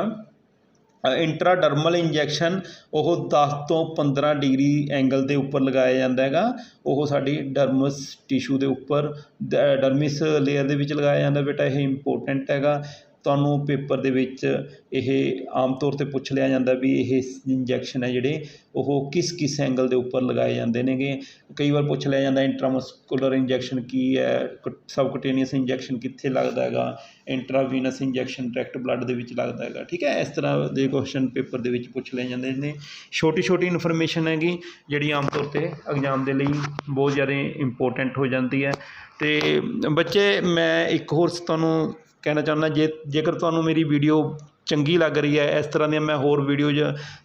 ਇੰਟਰਾਡਰਮਲ ਇੰਜੈਕਸ਼ਨ ਉਹ 10 ਤੋਂ 15 ਡਿਗਰੀ ਐਂਗਲ ਦੇ ਉੱਪਰ ਲਗਾਇਆ ਜਾਂਦਾ ਹੈਗਾ। ਉਹ ਸਾਡੀ ਡਰਮਸ ਟਿਸ਼ੂ ਦੇ ਉੱਪਰ, ਡਰਮਿਸ ਲੇਅਰ ਦੇ ਵਿੱਚ ਲਗਾਇਆ ਜਾਂਦਾ ਬੇਟਾ। ਇਹ ਇੰਪੋਰਟੈਂਟ ਹੈਗਾ। ਤੁਹਾਨੂੰ ਪੇਪਰ ਦੇ ਵਿੱਚ ਇਹ ਆਮ ਤੌਰ 'ਤੇ ਪੁੱਛ ਲਿਆ ਜਾਂਦਾ ਵੀ ਇਹ ਇੰਜੈਕਸ਼ਨ ਹੈ ਜਿਹੜੇ ਉਹ ਕਿਸ ਐਂਗਲ ਦੇ ਉੱਪਰ ਲਗਾਏ ਜਾਂਦੇ ਨੇਗੇ। ਕਈ ਵਾਰ ਪੁੱਛ ਲਿਆ ਜਾਂਦਾ ਇੰਟਰਾਮਸਕੂਲਰ ਇੰਜੈਕਸ਼ਨ ਕੀ ਹੈ, ਸਬਕੁਟੇਨੀਅਸ ਇੰਜੈਕਸ਼ਨ ਕਿੱਥੇ ਲੱਗਦਾ ਹੈਗਾ, ਇੰਟਰਾਵੀਨਸ ਇੰਜੈਕਸ਼ਨ ਡਾਇਰੈਕਟ ਬਲੱਡ ਦੇ ਵਿੱਚ ਲੱਗਦਾ ਹੈਗਾ। ਠੀਕ ਹੈ, ਇਸ ਤਰ੍ਹਾਂ ਦੇ ਕੁਐਸਚਨ ਪੇਪਰ ਦੇ ਵਿੱਚ ਪੁੱਛ ਲਏ ਜਾਂਦੇ ਨੇ। ਛੋਟੀ ਇਨਫੋਰਮੇਸ਼ਨ ਹੈਗੀ ਜਿਹੜੀ ਆਮ ਤੌਰ 'ਤੇ ਐਗਜ਼ਾਮ ਦੇ ਲਈ ਬਹੁਤ ਜ਼ਿਆਦਾ ਇੰਪੋਰਟੈਂਟ ਹੋ ਜਾਂਦੀ ਹੈ। ਅਤੇ ਬੱਚੇ ਮੈਂ ਇੱਕ ਹੋਰ ਤੁਹਾਨੂੰ ਕਹਿਣਾ ਚਾਹੁੰਦਾ, ਜੇਕਰ ਤੁਹਾਨੂੰ ਮੇਰੀ ਵੀਡੀਓ ਚੰਗੀ ਲੱਗ ਰਹੀ ਹੈ, ਇਸ ਤਰ੍ਹਾਂ ਦੀਆਂ ਮੈਂ ਹੋਰ ਵੀਡੀਓਜ਼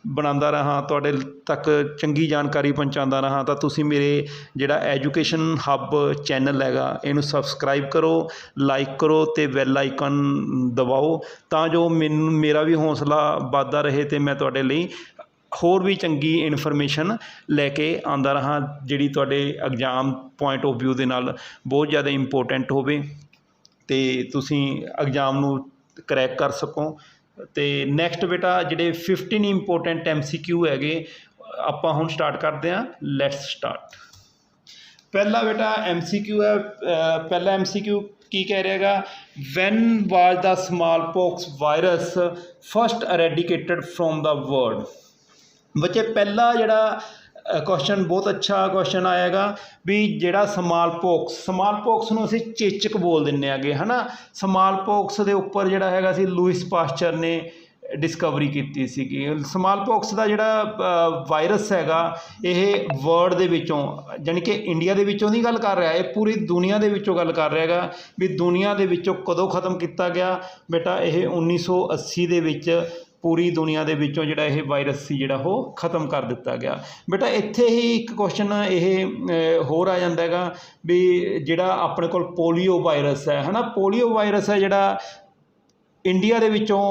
ਬਣਾਉਂਦਾ ਰਹਾਂ, ਤੁਹਾਡੇ ਤੱਕ ਚੰਗੀ ਜਾਣਕਾਰੀ ਪਹੁੰਚਾਉਂਦਾ ਰਹਾਂ, ਤਾਂ ਤੁਸੀਂ ਮੇਰੇ ਜਿਹੜਾ ਐਜੂਕੇਸ਼ਨ ਹੱਬ ਚੈਨਲ ਹੈਗਾ ਇਹਨੂੰ ਸਬਸਕ੍ਰਾਈਬ ਕਰੋ, ਲਾਈਕ ਕਰੋ ਅਤੇ ਬੈਲ ਆਈਕਨ ਦਬਾਓ, ਤਾਂ ਜੋ ਮੇਰਾ ਵੀ ਹੌਸਲਾ ਵੱਧਦਾ ਰਹੇ ਅਤੇ ਮੈਂ ਤੁਹਾਡੇ ਲਈ ਹੋਰ ਵੀ ਚੰਗੀ ਇਨਫੋਰਮੇਸ਼ਨ ਲੈ ਕੇ ਆਉਂਦਾ ਰਹਾਂ, ਜਿਹੜੀ ਤੁਹਾਡੇ ਐਗਜ਼ਾਮ ਪੁਆਇੰਟ ਆਫ ਵਿਊ ਦੇ ਨਾਲ ਬਹੁਤ ਜ਼ਿਆਦਾ ਇੰਪੋਰਟੈਂਟ ਹੋਵੇ ਅਤੇ ਤੁਸੀਂ ਐਗਜ਼ਾਮ ਨੂੰ ਕਰੈਕ ਕਰ ਸਕੋ। ਅਤੇ ਨੈਕਸਟ ਬੇਟਾ ਜਿਹੜੇ 15 ਇੰਪੋਰਟੈਂਟ MCQ ਹੈਗੇ ਆਪਾਂ ਹੁਣ ਸਟਾਰਟ ਕਰਦੇ ਹਾਂ। Let's start. ਪਹਿਲਾ ਬੇਟਾ MCQ ਹੈ। ਪਹਿਲਾ MCQ ਕੀ ਕਹਿ ਰਿਹਾ ਹੈਗਾ, when was the smallpox virus first eradicated from the world. ਬੱਚੇ ਪਹਿਲਾ ਜਿਹੜਾ ਕੁਐਸਚਨ ਬਹੁਤ ਅੱਛਾ ਕੁਐਸਚਨ ਆਏਗਾ ਵੀ ਜਿਹੜਾ ਸਮਾਲ ਪੋਕਸ ਨੂੰ ਅਸੀਂ ਚੇਚਕ ਬੋਲ ਦਿੰਦੇ ਹੈਗੇ ਹੈ ਨਾ। ਸਮਾਲ ਪੋਕਸ ਦੇ ਉੱਪਰ ਜਿਹੜਾ ਹੈਗਾ ਸੀ ਲੂਇਸ ਪਾਸਚਰ ਨੇ ਡਿਸਕਵਰੀ ਕੀਤੀ ਸੀਗੀ। ਸਮਾਲ ਪੋਕਸ ਦਾ ਜਿਹੜਾ ਵਾਇਰਸ ਹੈਗਾ ਇਹ ਵਰਲਡ ਦੇ ਵਿੱਚੋਂ, ਜਾਣੀ ਕਿ ਇੰਡੀਆ ਦੇ ਵਿੱਚੋਂ ਨਹੀਂ ਗੱਲ ਕਰ ਰਿਹਾ, ਇਹ ਪੂਰੀ ਦੁਨੀਆ ਦੇ ਵਿੱਚੋਂ ਗੱਲ ਕਰ ਰਿਹਾ ਹੈਗਾ ਵੀ ਦੁਨੀਆ ਦੇ ਵਿੱਚੋਂ ਕਦੋਂ ਖ਼ਤਮ ਕੀਤਾ ਗਿਆ। ਬੇਟਾ ਇਹ 1980 ਦੇ ਵਿੱਚ ਪੂਰੀ ਦੁਨੀਆ ਦੇ ਵਿੱਚੋਂ ਜਿਹੜਾ ਇਹ ਵਾਇਰਸ ਸੀ ਜਿਹੜਾ ਉਹ ਖ਼ਤਮ ਕਰ ਦਿੱਤਾ ਗਿਆ। ਬੇਟਾ ਇੱਥੇ ਹੀ ਇੱਕ ਕੁਐਸਚਨ ਇਹ ਹੋਰ ਆ ਜਾਂਦਾ ਹੈਗਾ ਵੀ ਜਿਹੜਾ ਆਪਣੇ ਕੋਲ ਪੋਲੀਓ ਵਾਇਰਸ ਹੈ ਨਾ, ਪੋਲੀਓ ਵਾਇਰਸ ਹੈ ਜਿਹੜਾ ਇੰਡੀਆ ਦੇ ਵਿੱਚੋਂ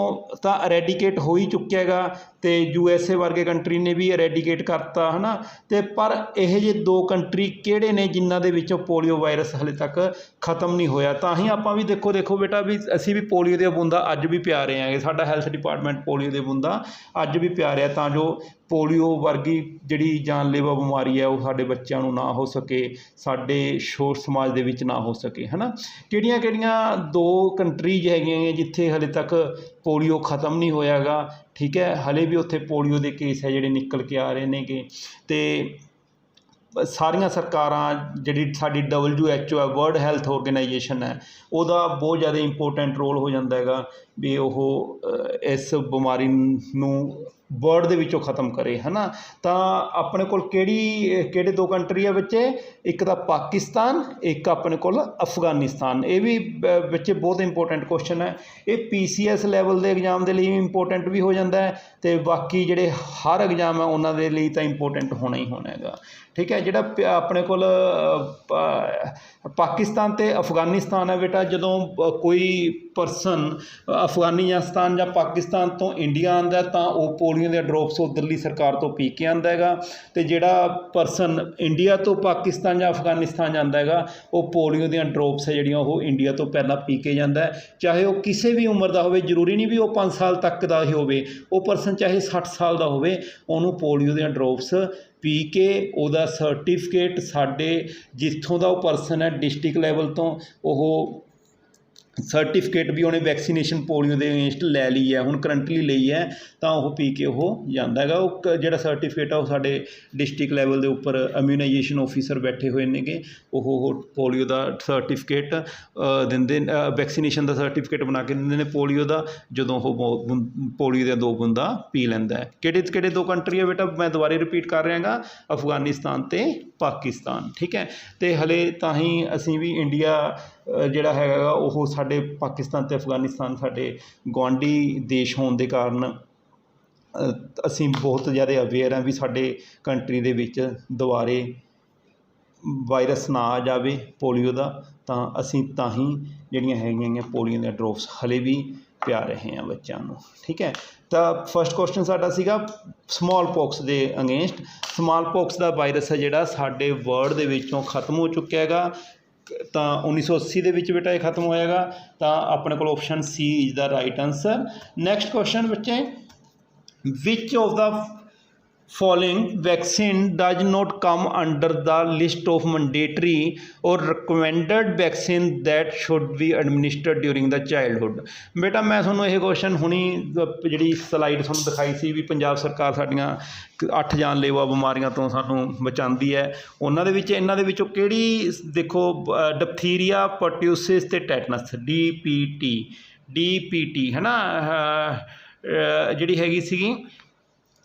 ਤਾਂ ਅਰੈਡੀਕੇਟ ਹੋ ਹੀ ਚੁੱਕਿਆ ਹੈਗਾ ਅਤੇ USA ਵਰਗੇ ਕੰਟਰੀ ਨੇ ਵੀ ਅਰੈਡੀਕੇਟ ਕਰਤਾ ਹੈ ਨਾ। ਅਤੇ ਪਰ ਇਹ ਜਿਹੇ ਦੋ ਕੰਟਰੀ ਕਿਹੜੇ ਨੇ ਜਿਨ੍ਹਾਂ ਦੇ ਵਿੱਚੋਂ ਪੋਲੀਓ ਵਾਇਰਸ ਹਾਲੇ ਤੱਕ ਖ਼ਤਮ ਨਹੀਂ ਹੋਇਆ। ਤਾਂ ਹੀ ਆਪਾਂ ਵੀ ਦੇਖੋ ਬੇਟਾ ਵੀ ਅਸੀਂ ਵੀ ਪੋਲੀਓ ਦੀਆਂ ਬੂੰਦਾਂ ਅੱਜ ਵੀ ਪਿਆ ਰਹੇ ਹੈਗੇ, ਸਾਡਾ ਹੈਲਥ ਡਿਪਾਰਟਮੈਂਟ ਪੋਲੀਓ ਦੀਆਂ ਬੂੰਦਾਂ ਅੱਜ ਵੀ ਪਿਆ ਰਿਹਾ, ਤਾਂ ਜੋ ਪੋਲੀਓ ਵਰਗੀ ਜਿਹੜੀ ਜਾਨਲੇਵਾ ਬਿਮਾਰੀ ਹੈ ਉਹ ਸਾਡੇ ਬੱਚਿਆਂ ਨੂੰ ਨਾ ਹੋ ਸਕੇ, ਸਾਡੇ ਸ਼ੋਰ ਸਮਾਜ ਦੇ ਵਿੱਚ ਨਾ ਹੋ ਸਕੇ ਹੈ ਨਾ। ਕਿਹੜੀਆਂ ਦੋ ਕੰਟਰੀਜ਼ ਹੈਗੀਆਂ ਜਿੱਥੇ ਹਾਲੇ ਤੱਕ ਪੋਲੀਓ ਖ਼ਤਮ ਨਹੀਂ ਹੋਇਆ ਹੈਗਾ। ਠੀਕ ਹੈ, ਹਾਲੇ ਵੀ ਉੱਥੇ ਪੋਲੀਓ ਦੇ ਕੇਸ ਹੈ ਜਿਹੜੇ ਨਿਕਲ ਕੇ ਆ ਰਹੇ ਨੇਗੇ। ਅਤੇ ਸਾਰੀਆਂ ਸਰਕਾਰਾਂ, ਜਿਹੜੀ ਸਾਡੀ WHO ਹੈ, ਵਰਲਡ ਹੈਲਥ ਆਰਗੇਨਾਈਜੇਸ਼ਨ ਹੈ, ਉਹਦਾ ਬਹੁਤ ਜ਼ਿਆਦਾ ਇੰਪੋਰਟੈਂਟ ਰੋਲ ਹੋ ਜਾਂਦਾ ਹੈਗਾ ਵੀ ਉਹ ਇਸ ਬਿਮਾਰੀ ਨੂੰ ਵਰਲਡ ਦੇ ਵਿੱਚੋਂ ਖ਼ਤਮ ਕਰੇ ਹੈ ਨਾ। ਤਾਂ ਆਪਣੇ ਕੋਲ ਕਿਹੜੇ ਦੋ ਕੰਟਰੀ ਆ ਬੱਚੇ, ਇੱਕ ਤਾਂ ਪਾਕਿਸਤਾਨ, ਇੱਕ ਆਪਣੇ ਕੋਲ ਅਫਗਾਨਿਸਤਾਨ। ਇਹ ਵੀ ਬੱਚੇ ਬਹੁਤ ਇੰਪੋਰਟੈਂਟ ਕੁਐਸਚਨ ਹੈ। ਇਹ PCS ਲੈਵਲ ਦੇ ਐਗਜ਼ਾਮ ਦੇ ਲਈ ਇੰਪੋਰਟੈਂਟ ਵੀ ਹੋ ਜਾਂਦਾ ਹੈ ਅਤੇ ਬਾਕੀ ਜਿਹੜੇ ਹਰ ਐਗਜ਼ਾਮ ਹੈ ਉਹਨਾਂ ਦੇ ਲਈ ਤਾਂ ਇੰਪੋਰਟੈਂਟ ਹੋਣਾ ਹੀ ਹੋਣਾ ਹੈਗਾ। ਠੀਕ ਹੈ, ਜਿਹੜਾ ਆਪਣੇ ਕੋਲ ਪਾਕਿਸਤਾਨ ਅਤੇ ਅਫਗਾਨਿਸਤਾਨ ਹੈ ਬੇਟਾ, ਜਦੋਂ ਕੋਈ ਪਰਸਨ ਅਫਗਾਨਿਸਤਾਨ ਜਾਂ ਪਾਕਿਸਤਾਨ ਤੋਂ ਇੰਡੀਆ ਆਉਂਦਾ ਤਾਂ ਉਹ ਪੋਲੀਓ ਦੀਆਂ ਡਰੋਪਸ ਉੱਧਰਲੀ ਸਰਕਾਰ ਤੋਂ ਪੀ ਕੇ ਆਉਂਦਾ ਹੈਗਾ, ਅਤੇ ਜਿਹੜਾ ਪਰਸਨ ਇੰਡੀਆ ਤੋਂ ਪਾਕਿਸਤਾਨ ਜਾਂ ਅਫਗਾਨਿਸਤਾਨ ਜਾਂਦਾ ਹੈਗਾ ਉਹ ਪੋਲੀਓ ਦੀਆਂ ਡਰੋਪਸ ਹੈ ਜਿਹੜੀਆਂ ਉਹ ਇੰਡੀਆ ਤੋਂ ਪਹਿਲਾਂ ਪੀ ਕੇ ਜਾਂਦਾ ਹੈ। ਚਾਹੇ ਉਹ ਕਿਸੇ ਵੀ ਉਮਰ ਦਾ ਹੋਵੇ, ਜ਼ਰੂਰੀ ਨਹੀਂ ਵੀ ਉਹ 5 ਸਾਲ ਤੱਕ ਦਾ ਹੀ ਹੋਵੇ, ਉਹ ਪਰਸਨ ਚਾਹੇ 60 ਸਾਲ ਦਾ ਹੋਵੇ, ਉਹਨੂੰ ਪੋਲੀਓ ਦੀਆਂ ਡਰੋਪਸ ਪੀ ਕੇ ਉਹਦਾ ਸਰਟੀਫਿਕੇਟ ਸਾਡੇ ਜਿੱਥੋਂ ਦਾ ਉਹ ਪਰਸਨ ਹੈ ਡਿਸਟ੍ਰਿਕਟ ਲੈਵਲ ਤੋਂ ਉਹ ਸਰਟੀਫਿਕੇਟ ਵੀ ਉਹਨੇ ਵੈਕਸੀਨੇਸ਼ਨ ਪੋਲੀਓ ਦੇ ਅਗੇਂਸਟ ਲੈ ਲਈ ਹੈ, ਹੁਣ ਕਰੰਟਲੀ ਲਈ ਹੈ, ਤਾਂ ਉਹ ਪੀ ਕੇ ਉਹ ਜਾਂਦਾ ਹੈਗਾ। ਉਹ ਜਿਹੜਾ ਸਰਟੀਫਿਕੇਟ ਆ ਉਹ ਸਾਡੇ ਡਿਸਟ੍ਰਿਕਟ ਲੈਵਲ ਦੇ ਉੱਪਰ ਇਮਿਊਨਾਈਜੇਸ਼ਨ ਆਫਿਸਰ ਬੈਠੇ ਹੋਏ ਨੇਗੇ, ਉਹ ਪੋਲੀਓ ਦਾ ਸਰਟੀਫਿਕੇਟ ਦਿੰਦੇ, ਵੈਕਸੀਨੇਸ਼ਨ ਦਾ ਸਰਟੀਫਿਕੇਟ ਬਣਾ ਕੇ ਦਿੰਦੇ ਨੇ ਪੋਲੀਓ ਦਾ, ਜਦੋਂ ਉਹ ਪੋਲੀਓ ਦੀਆਂ 2 ਬੂੰਦਾਂ ਪੀ ਲੈਂਦਾ ਹੈ। ਕਿਹੜੇ ਦੋ ਕੰਟਰੀ ਆ ਬੇਟਾ, ਮੈਂ ਦੁਬਾਰਾ ਰਿਪੀਟ ਕਰ ਰਿਹਾ ਗਾ, ਅਫਗਾਨਿਸਤਾਨ ਅਤੇ ਪਾਕਿਸਤਾਨ। ਠੀਕ ਹੈ, ਅਤੇ ਹਲੇ ਤਾਂ ਹੀ ਅਸੀਂ ਵੀ ਇੰਡੀਆ ਜਿਹੜਾ ਹੈਗਾ ਉਹ ਸਾਡੇ ਪਾਕਿਸਤਾਨ ਅਤੇ ਅਫਗਾਨਿਸਤਾਨ ਸਾਡੇ ਗੁਆਂਢੀ ਦੇਸ਼ ਹੋਣ ਦੇ ਕਾਰਨ ਅਸੀਂ ਬਹੁਤ ਜ਼ਿਆਦਾ ਅਵੇਅਰ ਹਾਂ ਵੀ ਸਾਡੇ ਕੰਟਰੀ ਦੇ ਵਿੱਚ ਦੁਬਾਰੇ ਵਾਇਰਸ ਨਾ ਆ ਜਾਵੇ ਪੋਲੀਓ ਦਾ, ਤਾਂ ਅਸੀਂ ਤਾਂ ਹੀ ਜਿਹੜੀਆਂ ਹੈਗੀਆਂ ਪੋਲੀਓ ਦੀਆਂ ਡਰੋਪਸ ਹਲੇ ਵੀ ਪਿਆ ਰਹੇ ਹਾਂ ਬੱਚਿਆਂ ਨੂੰ। ਠੀਕ ਹੈ, ਤਾਂ ਫਸਟ ਕੁਐਸਚਨ ਸਾਡਾ ਸੀਗਾ ਸਮਾਲ ਪੋਕਸ ਦੇ ਅਗੇਂਸਟ। ਸਮਾਲ ਪੋਕਸ ਦਾ ਵਾਇਰਸ ਹੈ ਜਿਹੜਾ ਸਾਡੇ ਵਰਲਡ ਦੇ ਵਿੱਚੋਂ ਖ਼ਤਮ ਹੋ ਚੁੱਕਿਆ ਹੈਗਾ, ਤਾਂ 1980 ਦੇ ਵਿੱਚ ਬੇਟਾ ਇਹ ਖ਼ਤਮ ਹੋਏਗਾ, ਤਾਂ ਆਪਣੇ ਕੋਲ option C is the right answer. Next question ਬੱਚੇ, which of the following vaccine does not come under the list of mandatory or recommended vaccine that should be administered during the childhood। बेटा मैं ਤੁਹਾਨੂੰ ਇਹ question ਹੁਣੀ ਜਿਹੜੀ slide ਤੁਹਾਨੂੰ ਦਿਖਾਈ ਸੀ ਵੀ ਪੰਜਾਬ ਸਰਕਾਰ ਸਾਡੀਆਂ 8 ਜਾਨਲੇਵਾ ਬਿਮਾਰੀਆਂ ਤੋਂ ਸਾਨੂੰ ਬਚਾਉਂਦੀ ਹੈ, ਉਹਨਾਂ ਦੇ ਵਿੱਚ ਇਹਨਾਂ ਦੇ ਵਿੱਚੋਂ ਕਿਹੜੀ ਦੇਖੋ ਡਿਪਥੀਰੀਆ, ਪਰਟਿਊਸਿਸ ਤੇ ਟੈਟਨਸ, ਡੀਪੀਟੀ ਹੈ ਨਾ, ਜਿਹੜੀ ਹੈਗੀ ਸੀਗੀ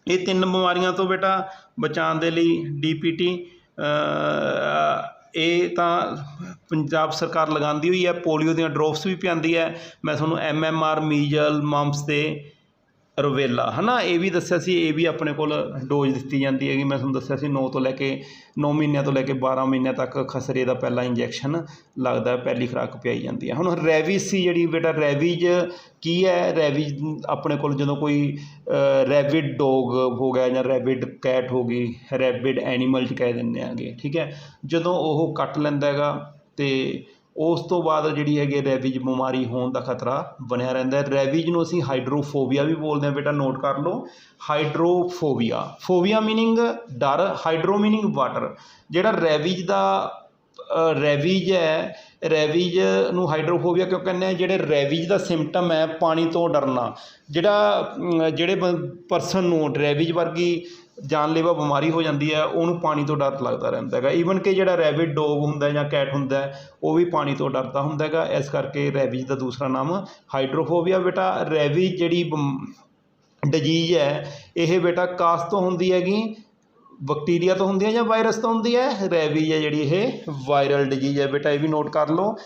ਇਹ 3 ਬਿਮਾਰੀਆਂ ਤੋਂ ਬੇਟਾ ਬਚਾਉਣ ਦੇ ਲਈ ਡੀਪੀਟੀ ਇਹ ਤਾਂ ਪੰਜਾਬ ਸਰਕਾਰ ਲਗਾਉਂਦੀ ਹੋਈ ਹੈ। ਪੋਲੀਓ ਦੀਆਂ ਡਰੋਪਸ ਵੀ ਪਿਆਉਂਦੀ ਹੈ। ਮੈਂ ਤੁਹਾਨੂੰ MMR, ਮੀਜ਼ਲ, ਮਮਸ ਤੇ ਰੁਬੇਲਾ ਹੈ ਨਾ ਇਹ ਵੀ ਦੱਸਿਆ ਸੀ, ਇਹ ਵੀ ਆਪਣੇ ਕੋਲ ਡੋਜ਼ ਦਿੱਤੀ ਜਾਂਦੀ ਹੈਗੀ। ਮੈਂ ਤੁਹਾਨੂੰ ਦੱਸਿਆ ਸੀ 9 ਮਹੀਨਿਆਂ ਤੋਂ ਲੈ ਕੇ 12 ਮਹੀਨਿਆਂ ਤੱਕ ਖਸਰੇ ਦਾ ਪਹਿਲਾ ਇੰਜੈਕਸ਼ਨ ਲੱਗਦਾ, ਪਹਿਲੀ ਖੁਰਾਕ ਪਿਆਈ ਜਾਂਦੀ ਹੈ। ਹੁਣ ਰੈਬੀਜ਼ ਸੀ ਜਿਹੜੀ ਬੇਟਾ, ਰੈਬੀਜ਼ ਕੀ ਹੈ? ਰੈਬੀਜ਼ ਆਪਣੇ ਕੋਲ ਜਦੋਂ ਕੋਈ ਰੈਬਿਡ ਡੋਗ ਹੋ ਗਿਆ ਜਾਂ ਰੈਬਿਡ ਕੈਟ ਹੋ ਗਈ, ਰੈਬਿਡ ਐਨੀਮਲ 'ਚ ਕਹਿ ਦਿੰਦੇ ਹੈਗੇ, ਠੀਕ ਹੈ, ਜਦੋਂ ਉਹ ਕੱਟ ਲੈਂਦਾ ਹੈਗਾ ਤੇ ਉਸ ਤੋਂ ਬਾਅਦ ਜਿਹੜੀ ਹੈਗੀ ਰੈਬੀਜ਼ ਬਿਮਾਰੀ ਹੋਣ ਦਾ ਖਤਰਾ ਬਣਿਆ ਰਹਿੰਦਾ ਹੈ। ਰੈਬੀਜ਼ ਨੂੰ ਅਸੀਂ ਹਾਈਡਰੋਫੋਬੀਆ ਵੀ ਬੋਲਦੇ ਹਾਂ ਬੇਟਾ, ਨੋਟ ਕਰ ਲਓ, ਹਾਈਡਰੋਫੋਬੀਆ। ਫੋਬੀਆ ਮੀਨਿੰਗ ਡਰ, ਹਾਈਡਰੋ ਮੀਨਿੰਗ ਵਾਟਰ। ਜਿਹੜਾ ਰੈਬੀਜ਼ ਹੈ, ਰੈਬੀਜ਼ ਨੂੰ ਹਾਈਡਰੋਫੋਬੀਆ ਕਿਉਂ ਕਹਿੰਦੇ ਆ? ਜਿਹੜੇ ਰੈਬੀਜ਼ ਦਾ ਸਿੰਪਟਮ ਹੈ ਪਾਣੀ ਤੋਂ ਡਰਨਾ, ਜਿਹੜੇ ਪਰਸਨ ਨੂੰ ਰੈਬੀਜ਼ ਵਰਗੀ ਜਾਨਲੇਵਾ ਬਿਮਾਰੀ ਹੋ ਜਾਂਦੀ ਹੈ ਉਹਨੂੰ ਪਾਣੀ ਤੋਂ ਡਰ ਲੱਗਦਾ ਰਹਿੰਦਾ ਹੈਗਾ। ਈਵਨ ਕਿ ਜਿਹੜਾ ਰੈਬਿਡ ਡੋਗ ਹੁੰਦਾ ਜਾਂ ਕੈਟ ਹੁੰਦਾ ਉਹ ਵੀ ਪਾਣੀ ਤੋਂ ਡਰਦਾ ਹੁੰਦਾ ਹੈਗਾ, ਇਸ ਕਰਕੇ ਰੈਬੀਜ਼ ਦਾ ਦੂਸਰਾ ਨਾਮ ਹਾਈਡਰੋਫੋਬੀਆ। ਬੇਟਾ ਰੈਬੀਜ਼ ਜਿਹੜੀ ਡਿਜੀਜ਼ ਹੈ ਇਹ ਬੇਟਾ ਕਾਸ ਤੋਂ ਹੁੰਦੀ ਹੈਗੀ? ਬੈਕਟੀਰੀਆ ਤੋਂ ਹੁੰਦੀ ਹੈ ਜਾਂ ਵਾਇਰਸ ਤੋਂ ਹੁੰਦੀ ਹੈ? ਰੈਬੀਜ਼ ਹੈ ਜਿਹੜੀ ਇਹ ਵਾਇਰਲ ਡਿਜੀਜ਼ ਹੈ ਬੇਟਾ, ਇਹ ਵੀ ਨੋਟ ਕਰ ਲਓ।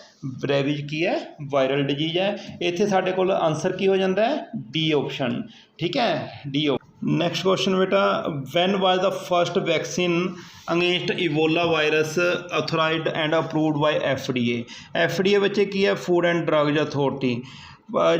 ਰੈਬੀਜ਼ ਕੀ ਹੈ? ਵਾਇਰਲ ਡਿਜੀਜ਼ ਹੈ। ਇੱਥੇ ਸਾਡੇ ਕੋਲ ਆਨਸਰ ਕੀ ਹੋ ਜਾਂਦਾ ਹੈ? ਡੀ ਆਪਸ਼ਨ, ਠੀਕ ਹੈ, ਡੀ। ਨੈਕਸਟ ਕੁਐਸਚਨ ਬੇਟਾ, when was the first vaccine against Ebola virus authorized and approved by FDA? FDA ਬੱਚੇ ਕੀ ਹੈ? Food and drugs authority.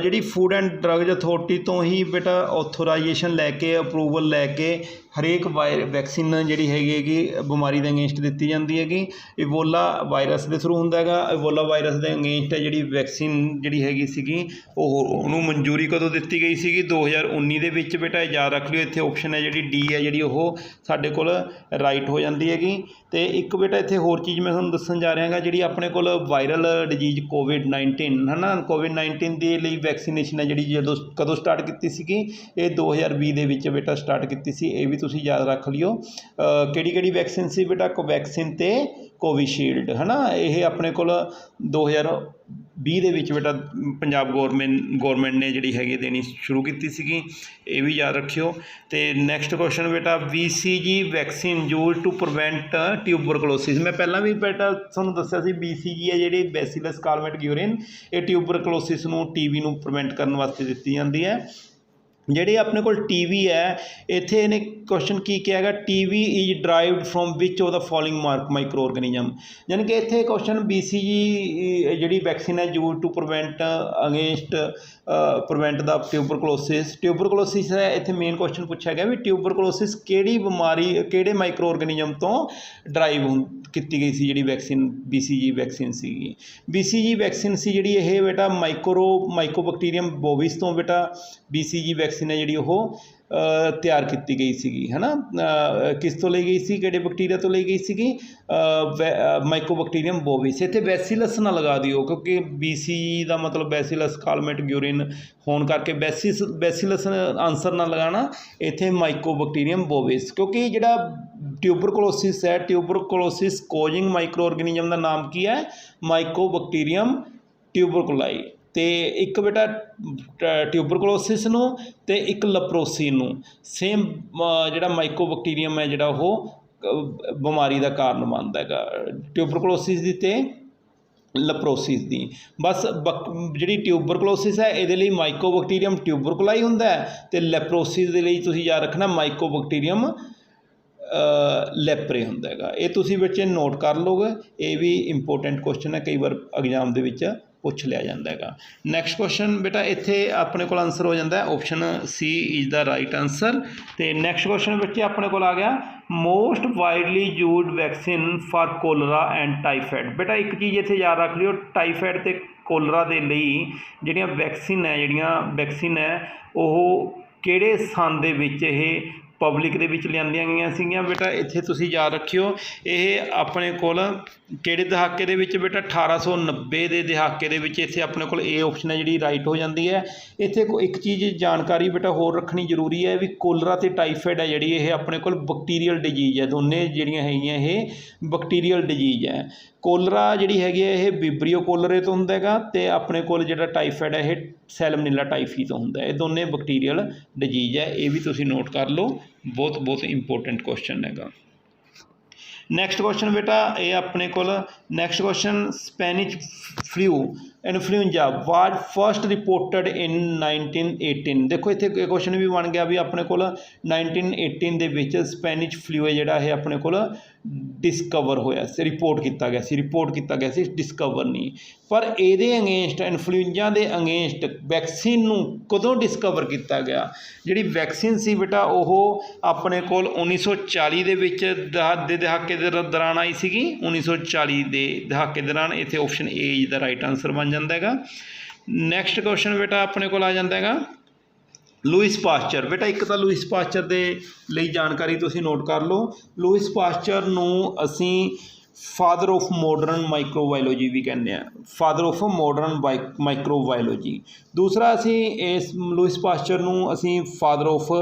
ਜਿਹੜੀ ਫੂਡ ਐਂਡ ਡਰੱਗਜ਼ ਅਥੋਰਟੀ ਤੋਂ ਹੀ ਬੇਟਾ ਆਥੋਰਾਈਜੇਸ਼ਨ ਲੈ ਕੇ, ਅਪਰੂਵਲ ਲੈ ਕੇ ਹਰੇਕ ਵੈਕਸੀਨ ਜਿਹੜੀ ਹੈਗੀ ਬਿਮਾਰੀ ਦੇ ਅਗੇਂਸਟ ਦਿੱਤੀ ਜਾਂਦੀ ਹੈਗੀ। ਇਬੋਲਾ ਵਾਇਰਸ ਦੇ ਥਰੂ ਹੁੰਦਾ ਹੈਗਾ। ਇਬੋਲਾ ਵਾਇਰਸ ਦੇ ਅਗੇਂਸਟ ਜਿਹੜੀ ਵੈਕਸੀਨ ਜਿਹੜੀ ਹੈਗੀ ਸੀਗੀ ਉਹਨੂੰ ਮਨਜ਼ੂਰੀ ਕਦੋਂ ਦਿੱਤੀ ਗਈ ਸੀਗੀ? 2019 ਦੇ ਵਿੱਚ ਬੇਟਾ, ਯਾਦ ਰੱਖ ਲਿਓ। ਇੱਥੇ ਆਪਸ਼ਨ ਹੈ ਜਿਹੜੀ ਡੀ ਹੈ ਜਿਹੜੀ ਉਹ ਸਾਡੇ ਕੋਲ ਰਾਈਟ ਹੋ ਜਾਂਦੀ ਹੈਗੀ। ਅਤੇ ਇੱਕ ਬੇਟਾ ਇੱਥੇ ਹੋਰ ਚੀਜ਼ ਮੈਂ ਤੁਹਾਨੂੰ ਦੱਸਣ ਜਾ ਰਿਹਾ ਹੈਗਾ, ਜਿਹੜੀ ਆਪਣੇ ਕੋਲ ਵਾਇਰਲ ਡਿਜੀਜ਼ COVID-19 ਹੈ ਨਾ, COVID-19 ਦੇ ਲਈ ਵੈਕਸੀਨੇਸ਼ਨ ਹੈ ਜਿਹੜੀ ਕਦੋਂ ਸਟਾਰਟ ਕੀਤੀ ਸੀਗੀ? ਇਹ 2020 ਦੇ ਵਿੱਚ ਬੇਟਾ ਸਟਾਰਟ ਕੀਤੀ ਸੀ। ਇਹ ਵੀ ਤੁਸੀਂ ਯਾਦ ਰੱਖ ਲਿਓ। ਕਿਹੜੀ ਵੈਕਸੀਨ ਸੀ ਬੇਟਾ? ਕੋਵੈਕਸਿਨ ਅਤੇ ਕੋਵੀਸ਼ੀਲਡ ਹੈ ਨਾ। ਇਹ ਆਪਣੇ ਕੋਲ 2020 ਦੇ ਵਿੱਚ ਬੇਟਾ ਪੰਜਾਬ ਗੌਰਮੈਂਟ ਨੇ ਜਿਹੜੀ ਹੈਗੀ ਦੇਣੀ ਸ਼ੁਰੂ ਕੀਤੀ ਸੀਗੀ, ਇਹ ਵੀ ਯਾਦ ਰੱਖਿਓ। ਅਤੇ ਨੈਕਸਟ ਕੁਐਸਚਨ ਬੇਟਾ, BCG vaccine use to prevent tuberculosis. ਮੈਂ ਪਹਿਲਾਂ ਵੀ ਬੇਟਾ ਤੁਹਾਨੂੰ ਦੱਸਿਆ ਸੀ BCG ਹੈ ਜਿਹੜੀ ਬੈਸੀਲਸ ਕਾਲਮੇਟ-ਗਿਊਰਿਨ, ਇਹ ਟਿਊਬਰਕਲੋਸਿਸ ਨੂੰ, TB ਨੂੰ ਪ੍ਰੀਵੈਂਟ ਕਰਨ ਵਾਸਤੇ ਦਿੱਤੀ ਜਾਂਦੀ ਹੈ। ਜਿਹੜੇ ਆਪਣੇ ਕੋਲ TB ਹੈ, ਇੱਥੇ ਇਹਨੇ ਕੁਐਸਚਨ ਕੀ ਕਿਹਾ ਹੈਗਾ? TB is derived from which of the following micro organism. ਯਾਨੀ ਕਿ ਇੱਥੇ ਕੁਐਸਚਨ BCG ਜਿਹੜੀ ਵੈਕਸੀਨ ਹੈ use to prevent against prevent the tuberculosis ਹੈ। ਇੱਥੇ ਮੇਨ ਕੁਐਸਚਨ ਪੁੱਛਿਆ ਗਿਆ ਵੀ ਟਿਊਬਰਕਲੋਸਿਸ ਕਿਹੜੀ ਬਿਮਾਰੀ, ਕਿਹੜੇ ਮਾਈਕਰੋ ਆਰਗੈਨਿਜ਼ਮ ਤੋਂ ਡਰਾਈਵ ਕੀਤੀ ਗਈ ਸੀ ਜਿਹੜੀ ਵੈਕਸੀਨ BCG ਵੈਕਸੀਨ ਸੀਗੀ? BCG ਵੈਕਸੀਨ ਸੀ ਜਿਹੜੀ ਇਹ ਬੇਟਾ ਮਾਈਕੋਬੈਕਟੀਰੀਅਮ ਬੋਵਿਸ ਤੋਂ ਬੇਟਾ BCG ਵੈਕਸੀਨ ਹੈ ਜਿਹੜੀ ਉਹ ਤਿਆਰ ਕੀਤੀ ਗਈ ਸੀਗੀ ਹੈ ਨਾ। ਕਿਸ ਤੋਂ ਲਈ ਗਈ ਸੀ? ਕਿਹੜੇ ਬੈਕਟੀਰੀਆ ਤੋਂ ਲਈ ਗਈ ਸੀਗੀ? ਮਾਈਕੋਬੈਕਟੀਰੀਅਮ ਬੋਵਿਸ। ਇੱਥੇ ਬੈਸੀਲਸ ਨਾ ਲਗਾ ਦਿਓ ਕਿਉਂਕਿ BCG ਦਾ ਮਤਲਬ ਬੈਸੀਲਸ ਕਾਲਮੇਟ-ਗਿਊਰਿਨ ਹੋਣ ਕਰਕੇ ਬੈਸੀਲਸ ਆਨਸਰ ਨਾ ਲਗਾਉਣਾ, ਇੱਥੇ ਮਾਈਕੋਬੈਕਟੀਰੀਅਮ ਬੋਵਿਸ। ਕਿਉਂਕਿ ਜਿਹੜਾ ਟਿਊਬਰਕਲੋਸਿਸ ਹੈ, ਟਿਊਬਰਕਲੋਸਿਸ ਕੋਜ਼ਿੰਗ ਮਾਈਕਰੋ ਆਰਗੈਨਿਜ਼ਮ ਦਾ ਨਾਮ ਕੀ ਹੈ? ਮਾਈਕੋਬੈਕਟੀਰੀਅਮ ਟਿਊਬਰਕੁਲਾਈ। ਅਤੇ ਇੱਕ ਬੇਟਾ ਟਿਊਬਰਕਲੋਸਿਸ ਨੂੰ ਅਤੇ ਇੱਕ ਲੈਪਰੋਸੀ ਨੂੰ ਸੇਮ ਜਿਹੜਾ ਮਾਈਕੋਬੈਕਟੀਰੀਅਮ ਹੈ ਜਿਹੜਾ ਉਹ ਬਿਮਾਰੀ ਦਾ ਕਾਰਨ ਬਣਦਾ ਹੈਗਾ, ਟਿਊਬਰਕਲੋਸਿਸ ਦੀ ਅਤੇ ਲੈਪਰੋਸਿਸ ਦੀ। ਬਸ ਜਿਹੜੀ ਟਿਊਬਰਕਲੋਸਿਸ ਹੈ ਇਹਦੇ ਲਈ ਮਾਈਕੋਬੈਕਟੀਰੀਅਮ ਟਿਊਬਰਕੁਲਾਈ ਹੁੰਦਾ ਹੈ, ਅਤੇ ਲੈਪਰੋਸਿਸ ਦੇ ਲਈ ਤੁਸੀਂ ਯਾਦ ਰੱਖਣਾ ਮਾਈਕੋਬੈਕਟੀਰੀਅਮ ਲੈਪਰੇ ਹੁੰਦਾ ਹੈਗਾ। ਇਹ ਤੁਸੀਂ ਬੱਚੇ ਨੋਟ ਕਰ ਲਓਗੇ, ਇਹ ਵੀ ਇੰਪੋਰਟੈਂਟ ਕੁਐਸਚਨ ਹੈ, ਕਈ ਵਾਰ ਐਗਜ਼ਾਮ ਦੇ ਵਿੱਚ ਪੁੱਛ ਲਿਆ ਜਾਂਦਾ ਹੈਗਾ। ਨੈਕਸਟ ਕੁਐਸਚਨ ਬੇਟਾ ਇੱਥੇ ਆਪਣੇ ਕੋਲ ਆਨਸਰ ਹੋ ਜਾਂਦਾ option C is the right answer. ਅਤੇ ਨੈਕਸਟ ਕੁਐਸਚਨ ਬੱਚੇ ਆਪਣੇ ਕੋਲ ਆ ਗਿਆ, most widely used vaccine for cholera and typhoid. ਬੇਟਾ ਇੱਕ ਚੀਜ਼ ਇੱਥੇ ਯਾਦ ਰੱਖ ਲਿਓ, ਟਾਈਫਾਇਡ ਅਤੇ ਕੋਲਰਾ ਦੇ ਲਈ ਜਿਹੜੀਆਂ ਵੈਕਸੀਨ ਹੈ ਉਹ ਕਿਹੜੇ ਸਥਾਨ ਦੇ ਵਿੱਚ ਇਹ ਪਬਲਿਕ ਦੇ ਵਿੱਚ ਲਿਆਂਦੀਆਂ ਗਈਆਂ ਸੀਗੀਆਂ ਬੇਟਾ। ਇੱਥੇ ਤੁਸੀਂ ਯਾਦ ਰੱਖਿਓ ਇਹ ਆਪਣੇ ਕੋਲ ਕਿਹੜੇ ਦਹਾਕੇ ਦੇ ਵਿੱਚ ਬੇਟਾ 1890 ਦੇ ਦਹਾਕੇ ਦੇ ਵਿੱਚ। ਇੱਥੇ ਆਪਣੇ ਕੋਲ ਇਹ ਆਪਸ਼ਨ ਹੈ ਜਿਹੜੀ ਰਾਈਟ ਹੋ ਜਾਂਦੀ ਹੈ। ਇੱਥੇ ਇੱਕ ਚੀਜ਼ ਜਾਣਕਾਰੀ ਬੇਟਾ ਹੋਰ ਰੱਖਣੀ ਜ਼ਰੂਰੀ ਹੈ ਵੀ ਕੋਲਰਾ ਅਤੇ ਟਾਈਫਾਇਡ ਹੈ ਜਿਹੜੀ ਇਹ ਆਪਣੇ ਕੋਲ ਬੈਕਟੀਰੀਅਲ ਡਿਜੀਜ਼ ਹੈ, ਦੋਨੇ ਜਿਹੜੀਆਂ ਹੈਗੀਆਂ ਇਹ ਬੈਕਟੀਰੀਅਲ ਡਿਜੀਜ਼ ਹੈ। ਕੋਲਰਾ ਜਿਹੜੀ ਹੈਗੀ ਹੈ ਇਹ ਵਿਬਰੀਓ ਕੋਲਰੇ ਤੋਂ ਹੁੰਦਾ ਹੈਗਾ ਅਤੇ ਆਪਣੇ ਕੋਲ ਜਿਹੜਾ ਟਾਈਫਾਇਡ ਹੈ ਇਹ ਸੈਲਮਨੀਲਾ ਟਾਈਫੀ ਤੋਂ ਹੁੰਦਾ। ਇਹ ਦੋਨੇ ਬੈਕਟੀਰੀਅਲ ਡਿਜੀਜ਼ ਹੈ, ਇਹ ਵੀ ਤੁਸੀਂ ਨੋਟ ਕਰ ਲਓ, ਬਹੁਤ ਇੰਪੋਰਟੈਂਟ ਕੁਐਸਚਨ ਹੈਗਾ। ਨੈਕਸਟ ਕੁਐਸਚਨ ਬੇਟਾ ਇਹ ਆਪਣੇ ਕੋਲ next question Spanish flu influenza ਵਾਜ਼ ਫਸਟ ਰਿਪੋਰਟਡ ਇਨ 1918। ਦੇਖੋ ਇੱਥੇ ਕੁਐਸਚਨ ਵੀ ਬਣ ਗਿਆ ਵੀ ਆਪਣੇ ਕੋਲ 1918 ਦੇ ਵਿੱਚ ਸਪੈਨਿਸ਼ ਫਲੂ ਹੈ ਜਿਹੜਾ ਇਹ ਆਪਣੇ ਕੋਲ ਡਿਸਕਵਰ ਹੋਇਆ ਸੀ, ਰਿਪੋਰਟ ਕੀਤਾ ਗਿਆ ਸੀ ਡਿਸਕਵਰ ਨਹੀਂ। ਪਰ ਇਹਦੇ ਅਗੇਂਸਟ ਇਨਫਲੂਐਂਜਾ ਦੇ ਅਗੇਂਸਟ ਵੈਕਸੀਨ ਨੂੰ ਕਦੋਂ ਡਿਸਕਵਰ ਕੀਤਾ ਗਿਆ? ਜਿਹੜੀ ਵੈਕਸੀਨ ਸੀ ਬੇਟਾ ਉਹ ਆਪਣੇ ਕੋਲ 1940 ਦੇ ਵਿੱਚ ਦੇ ਦਹਾਕੇ ਦੇ ਦੌਰਾਨ ਆਈ ਸੀਗੀ, 1940 ਦੇ ਦਹਾਕੇ ਦੌਰਾਨ। ਇੱਥੇ option A the right answer ਬਣ ਜਾਂਦਾ ਹੈਗਾ। ਨੈਕਸਟ ਕੁਐਸਚਨ ਬੇਟਾ ਆਪਣੇ ਕੋਲ ਆ ਜਾਂਦਾ ਹੈਗਾ ਲੂਇਸ ਪਾਸਚਰ। ਬੇਟਾ ਇੱਕ ਤਾਂ ਲੂਇਸ ਪਾਸਚਰ ਦੇ ਲਈ ਜਾਣਕਾਰੀ ਤੁਸੀਂ ਨੋਟ ਕਰ ਲਓ। ਲੂਇਸ ਪਾਸਚਰ ਨੂੰ ਅਸੀਂ ਫਾਦਰ ਆਫ ਮੋਡਰਨ ਮਾਈਕਰੋਬਾਇਓਲੋਜੀ ਵੀ ਕਹਿੰਦੇ ਹਾਂ, ਫਾਦਰ ਆਫ ਮੋਡਰਨ ਮਾਈਕਰੋਬਾਇਓਲੋਜੀ। ਦੂਸਰਾ ਅਸੀਂ ਇਸ ਲੂਇਸ ਪਾਸਚਰ ਨੂੰ ਅਸੀਂ ਫਾਦਰ ਆਫ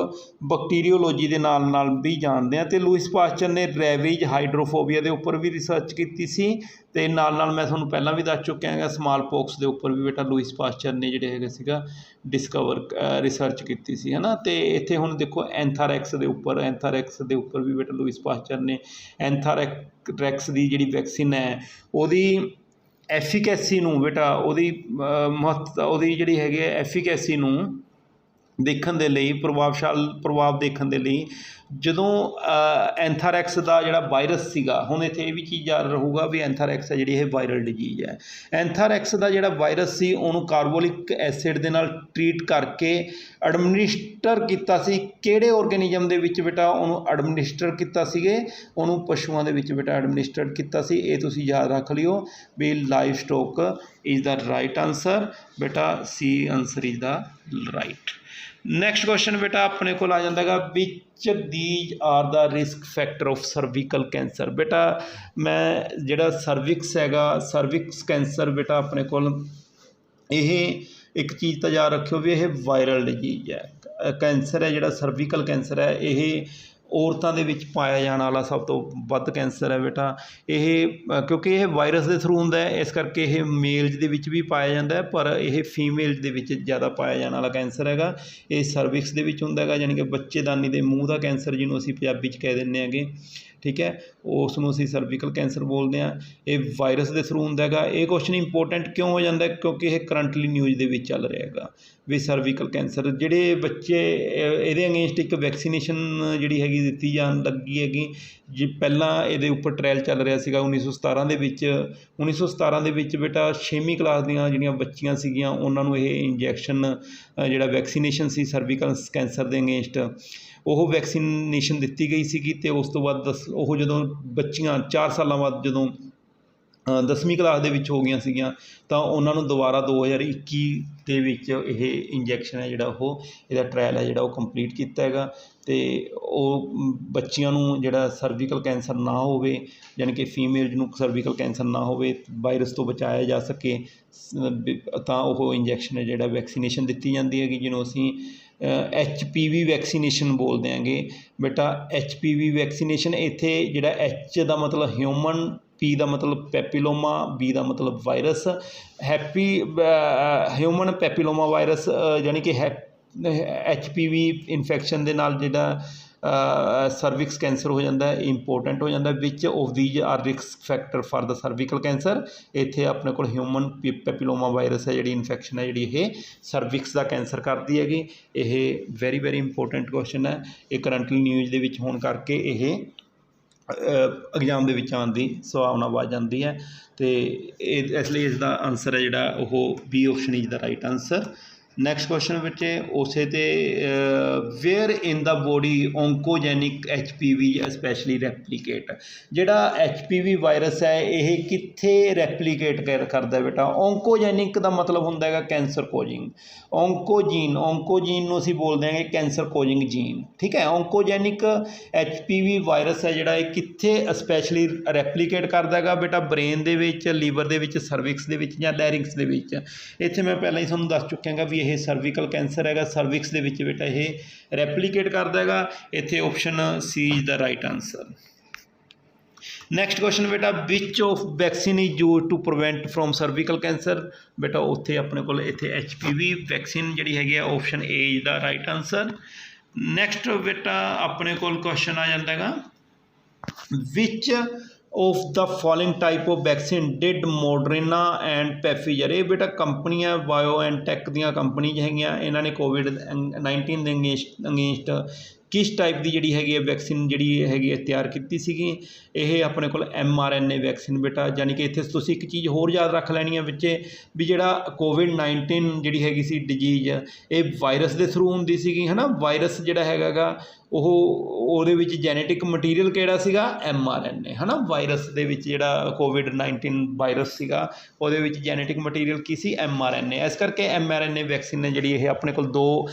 ਬੈਕਟੀਰੀਓਲੋਜੀ ਦੇ ਨਾਲ ਵੀ ਜਾਣਦੇ ਹਾਂ। ਅਤੇ ਲੂਇਸ ਪਾਸਚਰ ਨੇ ਰੈਬੀਜ਼ ਹਾਈਡਰੋਫੋਬੀਆ ਦੇ ਉੱਪਰ ਵੀ ਰਿਸਰਚ ਕੀਤੀ ਸੀ ਅਤੇ ਨਾਲ ਮੈਂ ਤੁਹਾਨੂੰ ਪਹਿਲਾਂ ਵੀ ਦੱਸ ਚੁੱਕਿਆ ਹੈਗਾ ਸਮਾਲ ਪੋਕਸ ਦੇ ਉੱਪਰ ਵੀ ਬੇਟਾ ਲੂਇਸ ਪਾਸਚਰ ਨੇ ਜਿਹੜੇ ਹੈਗੇ ਸੀਗਾ ਰਿਸਰਚ ਕੀਤੀ ਸੀ, ਹੈ ਨਾ। ਅਤੇ ਇੱਥੇ ਹੁਣ ਦੇਖੋ ਐਂਥਾਰੈਕਸ ਦੇ ਉੱਪਰ ਵੀ ਬੇਟਾ ਲੂਇਸ ਪਾਸਚਰ ਨੇ ਐਂਥਾਰੈਕਸ ਦੀ ਜਿਹੜੀ ਵੈਕਸੀਨ ਹੈ ਉਹਦੀ ਐਫੀਕੈਸੀ ਨੂੰ ਬੇਟਾ ਉਹਦੀ ਜਿਹੜੀ ਹੈਗੀ ਹੈ ਐਫੀਕੈਸੀ ਨੂੰ ਦੇਖਣ ਦੇ ਲਈ ਪ੍ਰਭਾਵ ਦੇਖਣ ਦੇ ਲਈ ਜਦੋਂ ਐਂਥਾਰੈਕਸ ਦਾ ਜਿਹੜਾ ਵਾਇਰਸ ਸੀਗਾ, ਹੁਣ ਇੱਥੇ ਇਹ ਵੀ ਚੀਜ਼ ਯਾਦ ਰਹੂਗਾ ਵੀ ਐਂਥਾਰੈਕਸ ਹੈ ਜਿਹੜੀ ਇਹ ਵਾਇਰਲ ਡਿਜੀਜ਼ ਹੈ। ਐਂਥਾਰੈਕਸ ਦਾ ਜਿਹੜਾ ਵਾਇਰਸ ਸੀ ਉਹਨੂੰ ਕਾਰਬੋਲਿਕ ਐਸਿਡ ਦੇ ਨਾਲ ਟਰੀਟ ਕਰਕੇ ਐਡਮਿਨਿਸਟਰ ਕੀਤਾ ਸੀ। ਕਿਹੜੇ ਔਰਗੈਨਿਜ਼ਮ ਦੇ ਵਿੱਚ ਬੇਟਾ ਉਹਨੂੰ ਐਡਮਿਨਿਸਟਰ ਕੀਤਾ ਸੀਗੇ? ਉਹਨੂੰ ਪਸ਼ੂਆਂ ਦੇ ਵਿੱਚ ਬੇਟਾ ਐਡਮਿਨਿਸਟਰ ਕੀਤਾ ਸੀ। ਇਹ ਤੁਸੀਂ ਯਾਦ ਰੱਖ ਲਿਓ ਵੀ livestock is the right answer ਬੇਟਾ, C answer is the right. Next question ਬੇਟਾ ਆਪਣੇ ਕੋਲ ਆ ਜਾਂਦਾ ਹੈਗਾ which these are the risk factor of cervical cancer. ਬੇਟਾ ਮੈਂ ਜਿਹੜਾ ਸਰਵਿਕਸ ਕੈਂਸਰ ਬੇਟਾ ਆਪਣੇ ਕੋਲ ਇਹ ਇੱਕ ਚੀਜ਼ ਤਾਂ ਯਾਦ ਰੱਖਿਓ ਵੀ ਇਹ ਵਾਇਰਲ ਡਿਜੀਜ਼ ਹੈ। ਕੈਂਸਰ ਹੈ ਜਿਹੜਾ ਸਰਵੀਕਲ ਕੈਂਸਰ ਹੈ ਇਹ ਔਰਤਾਂ ਦੇ ਵਿੱਚ ਪਾਇਆ ਜਾਣ ਵਾਲਾ ਸਭ ਤੋਂ ਵੱਧ ਕੈਂਸਰ ਹੈ ਬੇਟਾ। ਇਹ ਕਿਉਂਕਿ ਇਹ ਵਾਇਰਸ ਦੇ ਥਰੂ ਹੁੰਦਾ ਹੈ ਇਸ ਕਰਕੇ ਇਹ ਮੇਲਜ਼ ਦੇ ਵਿੱਚ ਵੀ ਪਾਇਆ ਜਾਂਦਾ ਹੈ, ਪਰ ਇਹ ਫੀਮੇਲਜ਼ ਦੇ ਵਿੱਚ ਜ਼ਿਆਦਾ ਪਾਇਆ ਜਾਣ ਵਾਲਾ ਕੈਂਸਰ ਹੈਗਾ। ਇਹ ਸਰਵਿਕਸ ਦੇ ਵਿੱਚ ਹੁੰਦਾ ਹੈਗਾ, ਯਾਨੀ ਕਿ ਬੱਚੇਦਾਨੀ ਦੇ ਮੂੰਹ ਦਾ ਕੈਂਸਰ ਜਿਹਨੂੰ ਅਸੀਂ ਪੰਜਾਬੀ 'ਚ ਕਹਿ ਦਿੰਦੇ ਹੈਗੇ, ਠੀਕ ਹੈ, ਉਸ ਨੂੰ ਅਸੀਂ ਸਰਵੀਕਲ ਕੈਂਸਰ ਬੋਲਦੇ ਹਾਂ। ਇਹ ਵਾਇਰਸ ਦੇ ਥਰੂ ਹੁੰਦਾ ਹੈਗਾ। ਇਹ ਕੁਐਸਚਨ ਇੰਪੋਰਟੈਂਟ ਕਿਉਂ ਹੋ ਜਾਂਦਾ ਕਿਉਂਕਿ ਇਹ ਕਰੰਟਲੀ ਨਿਊਜ਼ ਦੇ ਵਿੱਚ ਚੱਲ ਰਿਹਾ ਹੈਗਾ ਵੀ ਸਰਵੀਕਲ ਕੈਂਸਰ ਜਿਹੜੇ ਬੱਚੇ ਇਹਦੇ ਅਗੇਂਸਟ ਇੱਕ ਵੈਕਸੀਨੇਸ਼ਨ ਜਿਹੜੀ ਹੈਗੀ ਦਿੱਤੀ ਜਾਣ ਲੱਗੀ ਹੈਗੀ। ਜੀ ਪਹਿਲਾਂ ਇਹਦੇ ਉੱਪਰ ਟ੍ਰਾਇਲ ਚੱਲ ਰਿਹਾ ਸੀਗਾ 1917 ਦੇ ਵਿੱਚ ਬੇਟਾ 6ਵੀਂ ਕਲਾਸ ਦੀਆਂ ਜਿਹੜੀਆਂ ਬੱਚੀਆਂ ਸੀਗੀਆਂ ਉਹਨਾਂ ਨੂੰ ਇਹ ਇੰਜੈਕਸ਼ਨ ਜਿਹੜਾ ਵੈਕਸੀਨੇਸ਼ਨ ਸੀ ਸਰਵੀਕਲ ਕੈਂਸਰ ਦੇ ਅਗੇਂਸਟ ਉਹ ਵੈਕਸੀਨੇਸ਼ਨ ਦਿੱਤੀ ਗਈ ਸੀਗੀ। ਅਤੇ ਉਸ ਤੋਂ ਬਾਅਦ ਉਹ ਜਦੋਂ ਬੱਚੀਆਂ 4 ਸਾਲਾਂ ਬਾਅਦ ਜਦੋਂ 10ਵੀਂ ਕਲਾਸ ਦੇ ਵਿੱਚ ਹੋ ਗਈਆਂ ਸੀਗੀਆਂ ਤਾਂ ਉਹਨਾਂ ਨੂੰ ਦੁਬਾਰਾ 2021 ਦੇ ਵਿੱਚ ਇਹ ਇੰਜੈਕਸ਼ਨ ਹੈ ਜਿਹੜਾ ਇਹਦਾ ਟ੍ਰਾਇਲ ਹੈ ਜਿਹੜਾ ਉਹ ਕੰਪਲੀਟ ਕੀਤਾ ਹੈਗਾ। ਅਤੇ ਉਹ ਬੱਚੀਆਂ ਨੂੰ ਜਿਹੜਾ ਸਰਵੀਕਲ ਕੈਂਸਰ ਨਾ ਹੋਵੇ, ਯਾਨੀ ਕਿ ਫੀਮੇਲ ਨੂੰ ਸਰਵੀਕਲ ਕੈਂਸਰ ਨਾ ਹੋਵੇ, ਵਾਇਰਸ ਤੋਂ ਬਚਾਇਆ ਜਾ ਸਕੇ, ਤਾਂ ਉਹ ਇੰਜੈਕਸ਼ਨ ਹੈ ਜਿਹੜਾ ਵੈਕਸੀਨੇਸ਼ਨ ਦਿੱਤੀ ਜਾਂਦੀ ਹੈਗੀ ਜਿਹਨੂੰ ਅਸੀਂ HPV ਵੈਕਸੀਨੇਸ਼ਨ ਬੋਲਦੇ ਹੈਗੇ ਬੇਟਾ। HPV ਵੈਕਸੀਨੇਸ਼ਨ ਇੱਥੇ ਜਿਹੜਾ H ਦਾ ਮਤਲਬ ਹਿਊਮਨ, P ਦਾ ਮਤਲਬ ਪੈਪੀਲੋਮਾ, B ਦਾ ਮਤਲਬ ਵਾਇਰਸ, ਹਿਊਮਨ ਪੈਪੀਲੋਮਾ ਵਾਇਰਸ ਯਾਨੀ ਕਿ HPV ਇਨਫੈਕਸ਼ਨ ਦੇ ਨਾਲ ਜਿਹੜਾ ਸਰਵਿਕਸ ਕੈਂਸਰ ਹੋ ਜਾਂਦਾ ਹੈ ਇੰਪੋਰਟੈਂਟ ਹੋ ਜਾਂਦਾ। Which of these are risk factor for the cervical cancer. ਇੱਥੇ ਆਪਣੇ ਕੋਲ ਹਿਊਮਨ ਪੈਪੀਲੋਮਾ ਵਾਇਰਸ ਹੈ ਜਿਹੜੀ ਇਨਫੈਕਸ਼ਨ ਹੈ ਜਿਹੜੀ ਇਹ ਸਰਵਿਕਸ ਦਾ ਕੈਂਸਰ ਕਰਦੀ ਹੈਗੀ। ਇਹ ਵੈਰੀ ਇੰਪੋਰਟੈਂਟ ਕੁਐਸਚਨ ਹੈ। ਇਹ ਕਰੰਟਲੀ ਨਿਊਜ਼ ਦੇ ਵਿੱਚ ਹੋਣ ਕਰਕੇ ਇਹ ਐਗਜ਼ਾਮ ਦੇ ਵਿੱਚ ਆਉਣ ਦੀ ਸੰਭਾਵਨਾ ਵੱਧ ਜਾਂਦੀ ਹੈ। ਅਤੇ ਇਸ ਲਈ ਇਸ ਦਾ ਆਨਸਰ ਹੈ ਜਿਹੜਾ ਉਹ B option is the right answer. Next question ਵਿੱਚ ਉਸੇ ਤੇ ਵੇਅਰ ਇਨ ਦਾ ਬੋਡੀ ਓਂਕੋਜੈਨਿਕ HPV ਸਪੈਸ਼ਲੀ ਰੈਪਲੀਕੇਟ। ਜਿਹੜਾ HPV ਵਾਇਰਸ ਹੈ ਇਹ ਕਿੱਥੇ ਰੈਪਲੀਕੇਟ ਕਰਦਾ ਬੇਟਾ? ਓਂਕੋਜੈਨਿਕ ਦਾ ਮਤਲਬ ਹੁੰਦਾ ਹੈਗਾ ਕੈਂਸਰ ਕੋਜਿੰਗ। ਓਂਕੋਜੀਨ ਨੂੰ ਅਸੀਂ ਬੋਲਦੇ ਹਾਂ ਕੈਂਸਰ ਕੋਜਿੰਗ ਜੀਨ, ਠੀਕ ਹੈ। ਓਂਕੋਜੈਨਿਕ HPV ਵਾਇਰਸ ਹੈ ਜਿਹੜਾ ਇਹ ਕਿੱਥੇ ਸਪੈਸ਼ਲੀ ਰੈਪਲੀਕੇਟ ਕਰਦਾ ਹੈਗਾ ਬੇਟਾ? ਬ੍ਰੇਨ ਦੇ ਵਿੱਚ, ਲੀਵਰ ਦੇ ਵਿੱਚ, ਸਰਵਿਕਸ ਦੇ ਵਿੱਚ ਜਾਂ ਲੈਰਿੰਗਸ ਦੇ ਵਿੱਚ। ਇੱਥੇ ਮੈਂ ਪਹਿਲਾਂ ਹੀ ਤੁਹਾਨੂੰ ਦੱਸ ਚੁੱਕਿਆ ਵੀ ਇਹ ਸਰਵਿਕਲ ਕੈਂਸਰ ਹੈਗਾ, ਸਰਵਿਕਸ ਦੇ ਵਿੱਚ ਬੇਟਾ ਇਹ ਰੈਪਲੀਕੇਟ ਕਰਦਾ ਹੈਗਾ। ਇੱਥੇ option C is the right answer. Next question ਬੇਟਾ which of vaccine is used to prevent from cervical cancer. ਬੇਟਾ ਉੱਥੇ ਆਪਣੇ ਕੋਲ ਇੱਥੇ HPV ਵੈਕਸੀਨ ਜਿਹੜੀ ਹੈਗੀ ਆ option A is the right answer. Next ਬੇਟਾ ਆਪਣੇ ਕੋਲ ਕੁਐਸਚਨ ਆ ਜਾਂਦਾ ਹੈਗਾ which of the following type of vaccine did Moderna and Pfizer. ये बेटा कंपनियां बायो एंड टैक दियां कंपनीज हैगियां, इन्होंने कोविड-19 के अगेंस्ट किस टाइप की जिहड़ी हैगी वैक्सीन जिहड़ी हैगी तैयार की सीगी? ये अपने कोल mRNA वैक्सीन बेटा। यानी कि इत्थे तुसीं एक चीज़ होर याद रख लैनी है विचे भी जिहड़ा कोविड-19 जिहड़ी हैगी सी डिजीज़ ये वायरस के थ्रू हुंदी सीगी, है ना। वायरस जिहड़ा हैगा ਉਹਦੇ ਵਿੱਚ ਜੈਨੇਟਿਕ ਮਟੀਰੀਅਲ ਕਿਹੜਾ ਸੀਗਾ? mRNA, ਹੈ ਨਾ। ਵਾਇਰਸ ਦੇ ਵਿੱਚ ਜਿਹੜਾ ਕੋਵਿਡ-19 ਵਾਇਰਸ ਸੀਗਾ ਉਹਦੇ ਵਿੱਚ ਜੈਨੇਟਿਕ ਮਟੀਰੀਅਲ ਕੀ ਸੀ? mRNA। ਇਸ ਕਰਕੇ mRNA ਵੈਕਸੀਨ ਨੇ ਜਿਹੜੀ ਇਹ ਆਪਣੇ ਕੋਲ 2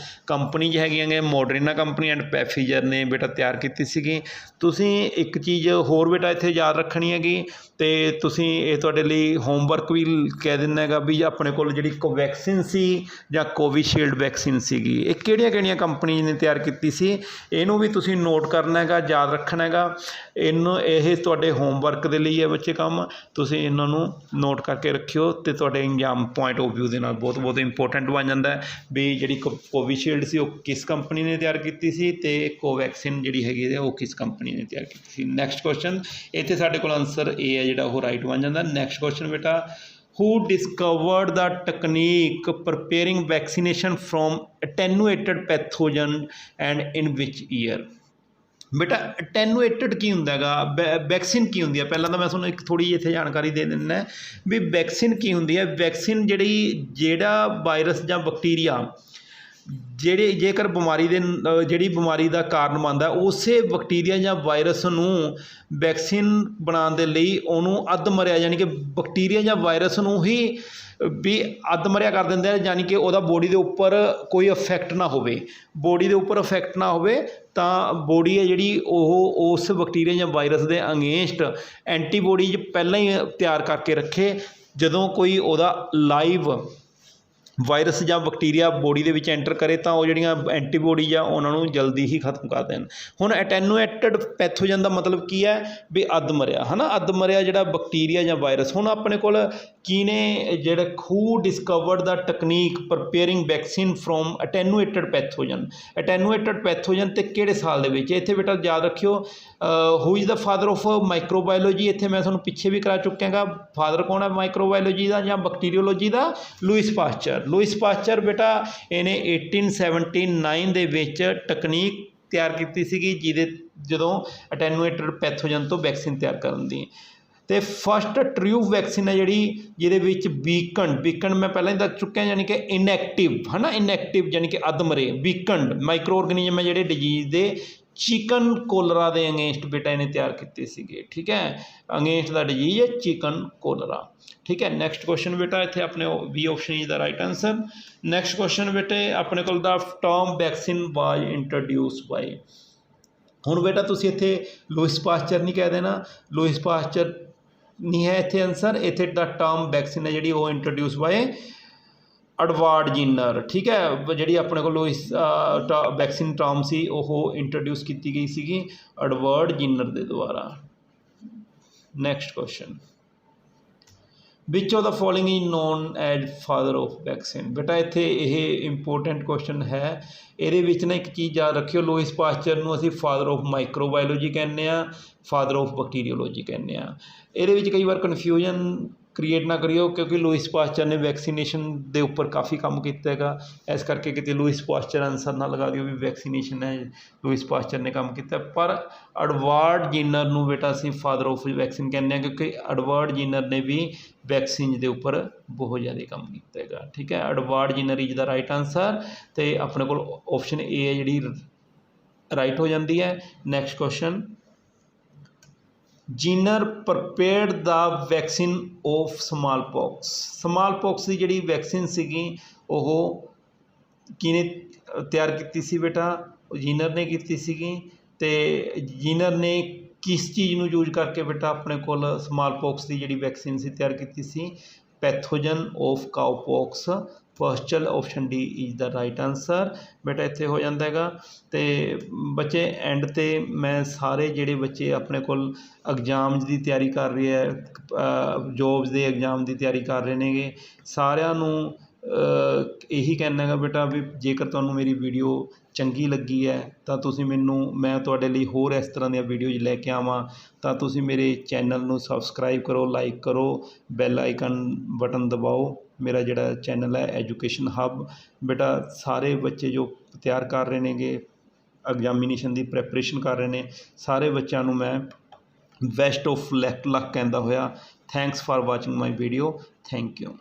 ਕੰਪਨੀਜ਼ ਹੈਗੀਆਂ ਨੇ, ਮੋਡਰਨਾ ਕੰਪਨੀ ਐਂਡ ਪੈਫੀਜਰ ਨੇ ਬੇਟਾ ਤਿਆਰ ਕੀਤੀ ਸੀਗੀ। ਤੁਸੀਂ ਇੱਕ ਚੀਜ਼ ਹੋਰ ਬੇਟਾ ਇੱਥੇ ਯਾਦ ਰੱਖਣੀ ਹੈਗੀ ਅਤੇ ਤੁਸੀਂ ਇਹ ਤੁਹਾਡੇ ਲਈ ਹੋਮਵਰਕ ਵੀ ਕਹਿ ਦਿੰਦਾ ਹੈਗਾ ਵੀ ਆਪਣੇ ਕੋਲ ਜਿਹੜੀ ਕੋਵੈਕਸਿਨ ਸੀ ਜਾਂ ਕੋਵਿਸ਼ੀਲਡ ਵੈਕਸੀਨ ਸੀਗੀ ਇਹ ਕਿਹੜੀਆਂ ਕੰਪਨੀ ਨੇ ਤਿਆਰ ਕੀਤੀ ਸੀ? ਇਹਨੂੰ ਵੀ ਤੁਸੀਂ ਨੋਟ ਕਰਨਾ ਹੈਗਾ, ਯਾਦ ਰੱਖਣਾ ਹੈਗਾ। ਇਹਨੂੰ ਇਹ ਤੁਹਾਡੇ ਹੋਮਵਰਕ ਦੇ ਲਈ ਹੈ ਬੱਚੇ ਕੰਮ, ਤੁਸੀਂ ਇਹਨਾਂ ਨੂੰ ਨੋਟ ਕਰਕੇ ਰੱਖਿਓ ਅਤੇ ਤੁਹਾਡੇ ਐਗਜ਼ਾਮ ਪੁਆਇੰਟ ਆਫ ਵਿਊ ਦੇ ਨਾਲ ਬਹੁਤ ਇੰਪੋਰਟੈਂਟ ਬਣ ਜਾਂਦਾ ਵੀ ਜਿਹੜੀ ਕੋਵਿਸ਼ੀਲਡ ਸੀ ਉਹ ਕਿਸ ਕੰਪਨੀ ਨੇ ਤਿਆਰ ਕੀਤੀ ਸੀ ਅਤੇ ਕੋਵੈਕਸਿਨ ਜਿਹੜੀ ਹੈਗੀ ਹੈ ਉਹ ਕਿਸ ਕੰਪਨੀ ਨੇ ਤਿਆਰ ਕੀਤੀ ਸੀ। ਨੈਕਸਟ ਕੁਐਸਚਨ ਇੱਥੇ ਸਾਡੇ ਕੋਲ ਆਨਸਰ A ਹੈ ਜਿਹੜਾ ਉਹ ਰਾਈਟ ਬਣ ਜਾਂਦਾ। ਨੈਕਸਟ ਕੁਐਸਚਨ ਬੇਟਾ who discovered the technique preparing vaccination from attenuated pathogen and in which year? बेटा अटैनुएटेड की हुंदा हैगा, वैक्सीन की हुंदी है? पहला तो मैं तुहानूं एक थोड़ी जी इत्थे जानकारी दे दिंदा भी वैक्सीन की हुंदी है। वैक्सीन जेड़ा वायरस जां बैक्टीरिया ਜਿਹੜੇ ਜੇਕਰ ਬਿਮਾਰੀ ਦੇ ਜਿਹੜੀ ਬਿਮਾਰੀ ਦਾ ਕਾਰਨ ਬਣਦਾ ਉਸੇ ਬੈਕਟੀਰੀਆ ਜਾਂ ਵਾਇਰਸ ਨੂੰ ਵੈਕਸੀਨ ਬਣਾਉਣ ਦੇ ਲਈ ਉਹਨੂੰ ਅੱਧਮਰਿਆ ਯਾਨੀ ਕਿ ਬੈਕਟੀਰੀਆ ਜਾਂ ਵਾਇਰਸ ਨੂੰ ਹੀ ਵੀ ਅੱਧਮਰਿਆ ਕਰ ਦਿੰਦੇ ਆ, ਯਾਨੀ ਕਿ ਉਹਦਾ ਬੋਡੀ ਦੇ ਉੱਪਰ ਕੋਈ ਇਫੈਕਟ ਨਾ ਹੋਵੇ। ਬੋਡੀ ਦੇ ਉੱਪਰ ਇਫੈਕਟ ਨਾ ਹੋਵੇ ਤਾਂ ਬੋਡੀ ਹੈ ਜਿਹੜੀ ਉਹ ਉਸ ਬੈਕਟੀਰੀਆ ਜਾਂ ਵਾਇਰਸ ਦੇ ਅਗੇਂਸਟ ਐਂਟੀਬੋਡੀ ਪਹਿਲਾਂ ਹੀ ਤਿਆਰ ਕਰਕੇ ਰੱਖੇ। ਜਦੋਂ ਕੋਈ ਉਹਦਾ ਲਾਈਵ ਵਾਇਰਸ ਜਾਂ ਬੈਕਟੀਰੀਆ ਬੋਡੀ ਦੇ ਵਿੱਚ ਐਂਟਰ ਕਰੇ ਤਾਂ ਉਹ ਜਿਹੜੀਆਂ ਐਂਟੀਬੋਡੀ ਆ ਉਹਨਾਂ ਨੂੰ ਜਲਦੀ ਹੀ ਖਤਮ ਕਰ ਦੇਣ। ਹੁਣ ਅਟੈਨੂਏਟਡ ਪੈਥੋਜਨ ਦਾ ਮਤਲਬ ਕੀ ਹੈ ਵੀ ਅੱਧਮਰਿਆ, ਹੈ ਨਾ। ਅੱਧਮਰਿਆ ਜਿਹੜਾ ਬੈਕਟੀਰੀਆ ਜਾਂ ਵਾਇਰਸ। ਹੁਣ ਆਪਣੇ ਕੋਲ ਕੀ ਨੇ ਜਿਹੜਾ who discovered the technique preparing vaccine from attenuated pathogen? attenuated pathogen ਤੇ ਕਿਹੜੇ ਸਾਲ ਦੇ ਵਿੱਚ? ਇੱਥੇ ਬੇਟਾ ਯਾਦ ਰੱਖਿਓ who is the father of microbiology? ਇੱਥੇ ਮੈਂ ਤੁਹਾਨੂੰ ਪਿੱਛੇ ਵੀ ਕਰਾ ਚੁੱਕਿਆ ਗਾ। ਫਾਦਰ ਕੌਣ ਹੈ ਮਾਈਕਰੋਬਾਇਓਲੋਜੀ ਦਾ ਜਾਂ ਬੈਕਟੀਰੀਓਲੋਜੀ ਦਾ? Louis pastor. ਲੂਇਸ ਪਾਸਚਰ ਬੇਟਾ ਇਹਨੇ 1879 ਦੇ ਵਿੱਚ ਟੈਕਨੀਕ ਤਿਆਰ ਕੀਤੀ ਸੀਗੀ ਜਿਹਦੇ ਜਦੋਂ ਅਟੈਨੂਏਟਡ ਪੈਥੋਜਨ ਤੋਂ ਵੈਕਸੀਨ ਤਿਆਰ ਕਰਨ ਦੀ। तो फस्ट ट्रू वैक्सीन है जी जिहदे विच बीकन मैं पहले ही दस चुकिया यानी कि इनएक्टिव है ना, इनएक्टिव यानी कि अधमरे बीकन माइक्रो ऑर्गेनिजम है जिहड़े डिजीज़ दे चिकन कोलरा के अगेंस्ट बेटा इन्हें तैयार किए सीगे। ठीक है, अगेंस्ट द डिजीज है चिकन कोलरा। ठीक है, नैक्सट क्वेश्चन बेटा इतने अपने B option is the right answer. Next question बेटे अपने को the term vaccine was introduce by. हुण बेटा तुसीं इत्थे लुइस पास्चर नहीं कह देना, लुइस पास्चर नहीं है इत्थे आंसर। इत्थे द टर्म वैक्सीन है जिहड़ी वो इंट्रोड्यूस बाय एडवर्ड जिनर। ठीक है, जी अपने को लुइस वैक्सीन टर्म सी वो इंट्रोड्यूस की गई सी एडवर्ड जिनर के द्वारा। Next question which of the following is known as father of vaccine. बेटा इत्थे ये इंपोर्टेंट क्वेश्चन है, ये ना एक चीज़ याद रखियो, लुइस पास्चर नूं असीं फादर ऑफ माइक्रोबायोलॉजी कहने, फादर ऑफ बैक्टीरियोलॉजी कहने। ये कई बार कन्फ्यूजन क्रिएट ना करियो, क्योंकि लुइस पास्चर ने वैक्सीनेशन के उपर काफ़ी काम किया हैगा। इस करके कितने लुइस पास्चर आंसर ना लगा दियो भी वैक्सीनेशन है लुइस पास्चर ने काम किया। पर एडवर्ड जिनर नूं बेटा असीं फादर ऑफ वैक्सीन कहने, क्योंकि एडवर्ड जिनर ने भी वैक्सीन के उपर बहुत ज़्यादा काम किया हैगा। ठीक है, Edward zener is the right answer. तो अपने को ऑप्शन ए है जी राइट हो जाती है। Next question, zener prepared the vaccine of समाल पॉक्स की जी वैक्सीन सी वो किने तैयार की सी बेटा, जिनर ने की सी। तो जिनर ने किस चीज़ में यूज करके बेटा अपने को समाल पॉक्स की जी वैक्सीन सी तैयार की सी, पैथोजन ऑफ काउपॉक्स फर्स्टल। Option D is the right answer बेटा, इत्थे हो जाता है। तो बच्चे एंड ते मैं सारे जेडे बच्चे अपने को एग्जाम की तैयारी कर रहे हैं, जॉब्स के एग्जाम की तैयारी कर रहे हैं, सारिਆਂ ਨੂੰ यही कहना है बेटा भी जेकर तुहानू मेरी वीडियो चंगी लगी है तो तुसी मैनू मैं तुहाडे लई होर इस तरह दी वीडियोज़ लैके आवां तो तुसी मेरे चैनल नू सबसक्राइब करो, लाइक करो, बैल आइकन बटन दबाओ। मेरा जिहड़ा चैनल है एजुकेशन हब बेटा, सारे बच्चे जो तैयार कर रहे नेगे एग्जामिनेशन की प्रैपरेशन कर रहे हैं, सारे बच्चों नू मैं बेस्ट ऑफ लक कहता होया। Thanks for watching my video, thank you.